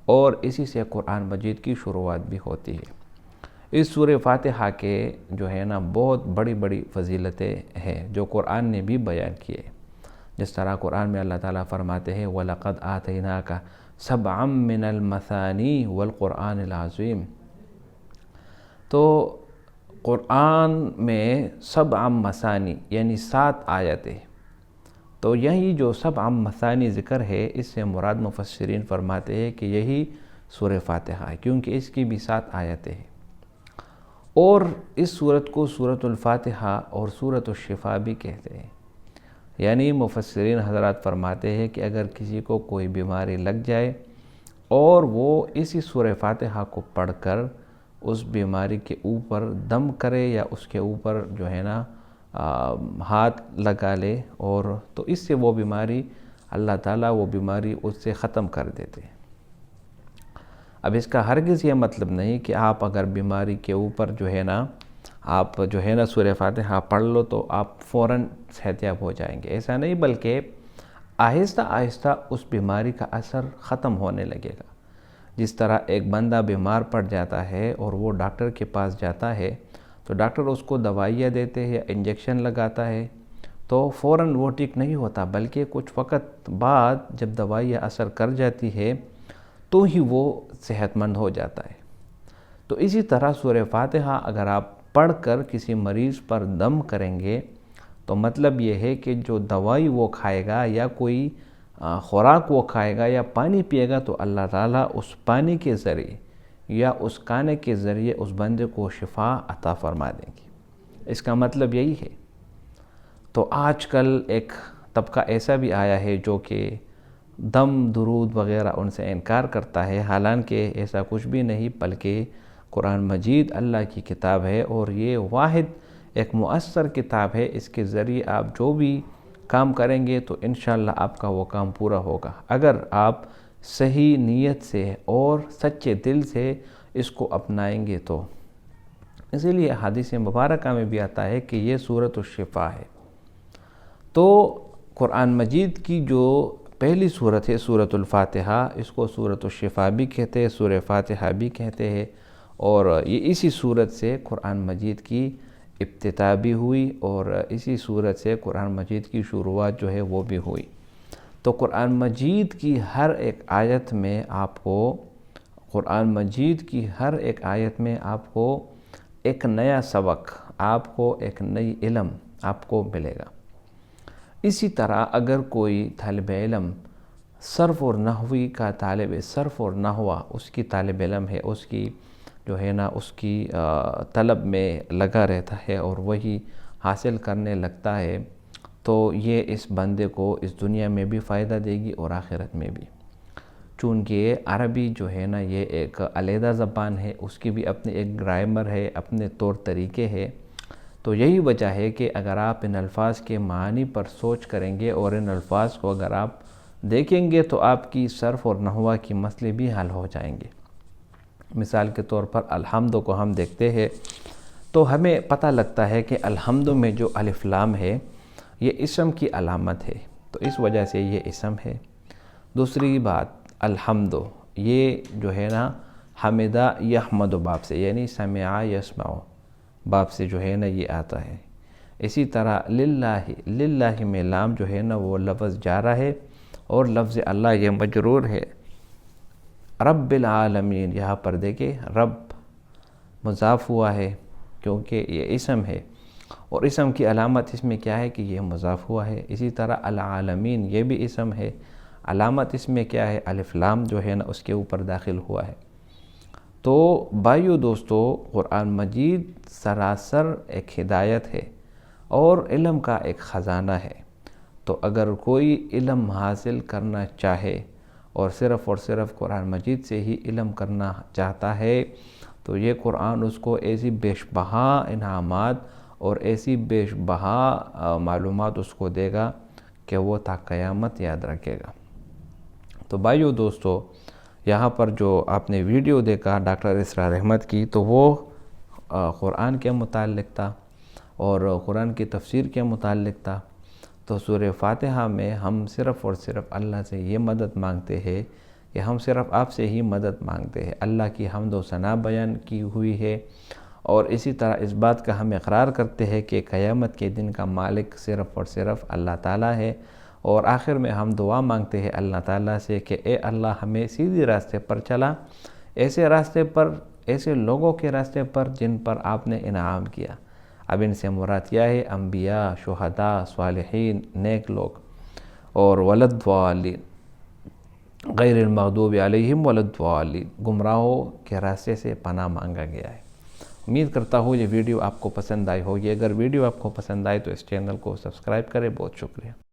اور اسی سے قرآن مجید کی شروعات بھی ہوتی ہے۔ اس سورہ فاتحہ کے جو ہے نا بہت بڑی بڑی فضیلتیں ہیں جو قرآن نے بھی بیان کیے، جس طرح قرآن میں اللہ تعالیٰ فرماتے ہیں وَلَقَدْ آتَيْنَاكَ سَبْعًا مِّنَ الْمَثَانِي وَالْقُرْآنِ الْعَظِيمِ، تو قرآن میں 7 مثانی یعنی 7 آیتیں، تو یہی جو 7 مثانی ذکر ہے اس سے مراد مفسرین فرماتے ہیں کہ یہی سورہ فاتحہ ہے، کیونکہ اس کی بھی 7 آیتیں ہیں۔ اور اس سورت کو سورۃ الفاتحہ اور سورۃ الشفاء بھی کہتے ہیں، یعنی مفسرین حضرات فرماتے ہیں کہ اگر کسی کو کوئی بیماری لگ جائے اور وہ اسی سورہ فاتحہ کو پڑھ کر اس بیماری کے اوپر دم کرے یا اس کے اوپر جو ہے نا ہاتھ لگا لے، اور تو اس سے وہ بیماری اللہ تعالیٰ وہ بیماری اس سے ختم کر دیتے ہیں۔ اب اس کا ہرگز یہ مطلب نہیں کہ آپ اگر بیماری کے اوپر جو ہے نا آپ جو ہے نا سورہ فاتحہ پڑھ لو تو آپ فوراً صحت یاب ہو جائیں گے، ایسا نہیں، بلکہ آہستہ آہستہ اس بیماری کا اثر ختم ہونے لگے گا۔ جس طرح ایک بندہ بیمار پڑ جاتا ہے اور وہ ڈاکٹر کے پاس جاتا ہے، تو ڈاکٹر اس کو دوائیاں دیتے ہیں یا انجیکشن لگاتا ہے، تو فوراً وہ ٹھیک نہیں ہوتا، بلکہ کچھ وقت بعد جب دوائیاں اثر کر جاتی ہے تو ہی وہ صحت مند ہو جاتا ہے۔ تو اسی طرح سورہ فاتحہ اگر آپ پڑھ کر کسی مریض پر دم کریں گے تو مطلب یہ ہے کہ جو دوائی وہ کھائے گا یا کوئی خوراک وہ کھائے گا یا پانی پیے گا، تو اللہ تعالیٰ اس پانی کے ذریعے یا اس کھانے کے ذریعے اس بندے کو شفا عطا فرما دیں گے۔ اس کا مطلب یہی ہے۔ تو آج کل ایک طبقہ ایسا بھی آیا ہے جو کہ دم درود وغیرہ ان سے انکار کرتا ہے، حالانکہ ایسا کچھ بھی نہیں، بلکہ قرآن مجید اللہ کی کتاب ہے اور یہ واحد ایک مؤثر کتاب ہے، اس کے ذریعے آپ جو بھی کام کریں گے تو انشاءاللہ آپ کا وہ کام پورا ہوگا، اگر آپ صحیح نیت سے اور سچے دل سے اس کو اپنائیں گے تو۔ اسی لیے حدیث مبارکہ میں بھی آتا ہے کہ یہ سورۃ الشفاء ہے۔ تو قرآن مجید کی جو پہلی سورت ہے سورۃ الفاتحہ، اس کو سورۃ الشفاء بھی کہتے ہیں، سورہ فاتحہ بھی کہتے ہیں، اور یہ اسی سورت سے قرآن مجید کی ابتدا بھی ہوئی اور اسی سورت سے قرآن مجید کی شروعات جو ہے وہ بھی ہوئی۔ تو قرآن مجید کی ہر ایک آیت میں آپ کو ایک نیا سبق، آپ کو ایک نئی علم آپ کو ملے گا۔ اسی طرح اگر کوئی طالب علم صرف اور نحوی کا طالب صرف اور نحوہ اس کی طالب علم ہے، اس کی جو ہے نا اس کی طلب میں لگا رہتا ہے اور وہی حاصل کرنے لگتا ہے، تو یہ اس بندے کو اس دنیا میں بھی فائدہ دے گی اور آخرت میں بھی۔ چونکہ عربی جو ہے نا یہ ایک علیحدہ زبان ہے، اس کی بھی اپنی ایک گرامر ہے، اپنے طور طریقے ہے۔ تو یہی وجہ ہے کہ اگر آپ ان الفاظ کے معنی پر سوچ کریں گے اور ان الفاظ کو اگر آپ دیکھیں گے تو آپ کی صرف اور نحوہ کی مسئلے بھی حل ہو جائیں گے۔ مثال کے طور پر الحمد کو ہم دیکھتے ہیں تو ہمیں پتہ لگتا ہے کہ الحمد میں جو الف لام ہے یہ اسم کی علامت ہے، تو اس وجہ سے یہ اسم ہے۔ دوسری بات، الحمد یہ جو ہے نا حمدہ یحمد باب سے، یعنی سمع یسمع باب سے جو ہے نا یہ آتا ہے۔ اسی طرح للہ میں لام جو ہے نا وہ لفظ جارہ ہے اور لفظ اللہ یہ مجرور ہے۔ رب العالمین، یہاں پر دیکھیں رب مضاف ہوا ہے کیونکہ یہ اسم ہے، اور اسم کی علامت اس میں کیا ہے کہ یہ مضاف ہوا ہے۔ اسی طرح العالمین یہ بھی اسم ہے، علامت اس میں کیا ہے؟ الف لام جو ہے نا اس کے اوپر داخل ہوا ہے۔ تو بھائیو دوستو، قرآن مجید سراسر ایک ہدایت ہے اور علم کا ایک خزانہ ہے۔ تو اگر کوئی علم حاصل کرنا چاہے اور صرف قرآن مجید سے ہی علم کرنا چاہتا ہے تو یہ قرآن اس کو ایسی بیش بہا انعامات اور ایسی بیش بہا معلومات اس کو دے گا کہ وہ تا قیامت یاد رکھے گا۔ تو بھائیو دوستو، یہاں پر جو آپ نے ویڈیو دیکھا ڈاکٹر اسرار احمد کی، تو وہ قرآن کے متعلق تھا اور قرآن کی تفسیر کے متعلق تھا۔ تو سورہ فاتحہ میں ہم صرف اور صرف اللہ سے یہ مدد مانگتے ہیں کہ ہم صرف آپ سے ہی مدد مانگتے ہیں۔ اللہ کی حمد و ثنا بیان کی ہوئی ہے، اور اسی طرح اس بات کا ہم اقرار کرتے ہیں کہ قیامت کے دن کا مالک صرف اور صرف اللہ تعالیٰ ہے، اور آخر میں ہم دعا مانگتے ہیں اللہ تعالیٰ سے کہ اے اللہ ہمیں سیدھی راستے پر چلا، ایسے راستے پر، ایسے لوگوں کے راستے پر جن پر آپ نے انعام کیا۔ اب ان سے مراد کیا ہے؟ انبیاء، شہداء، صالحین، نیک لوگ، اور ولدوالین غیر المغضوب علیہم ولدوالین، گمراہوں کے راستے سے پناہ مانگا گیا ہے۔ امید کرتا ہوں یہ ویڈیو آپ کو پسند آئی ہوگی۔ اگر ویڈیو آپ کو پسند آئی تو اس چینل کو سبسکرائب کریں۔ بہت شکریہ۔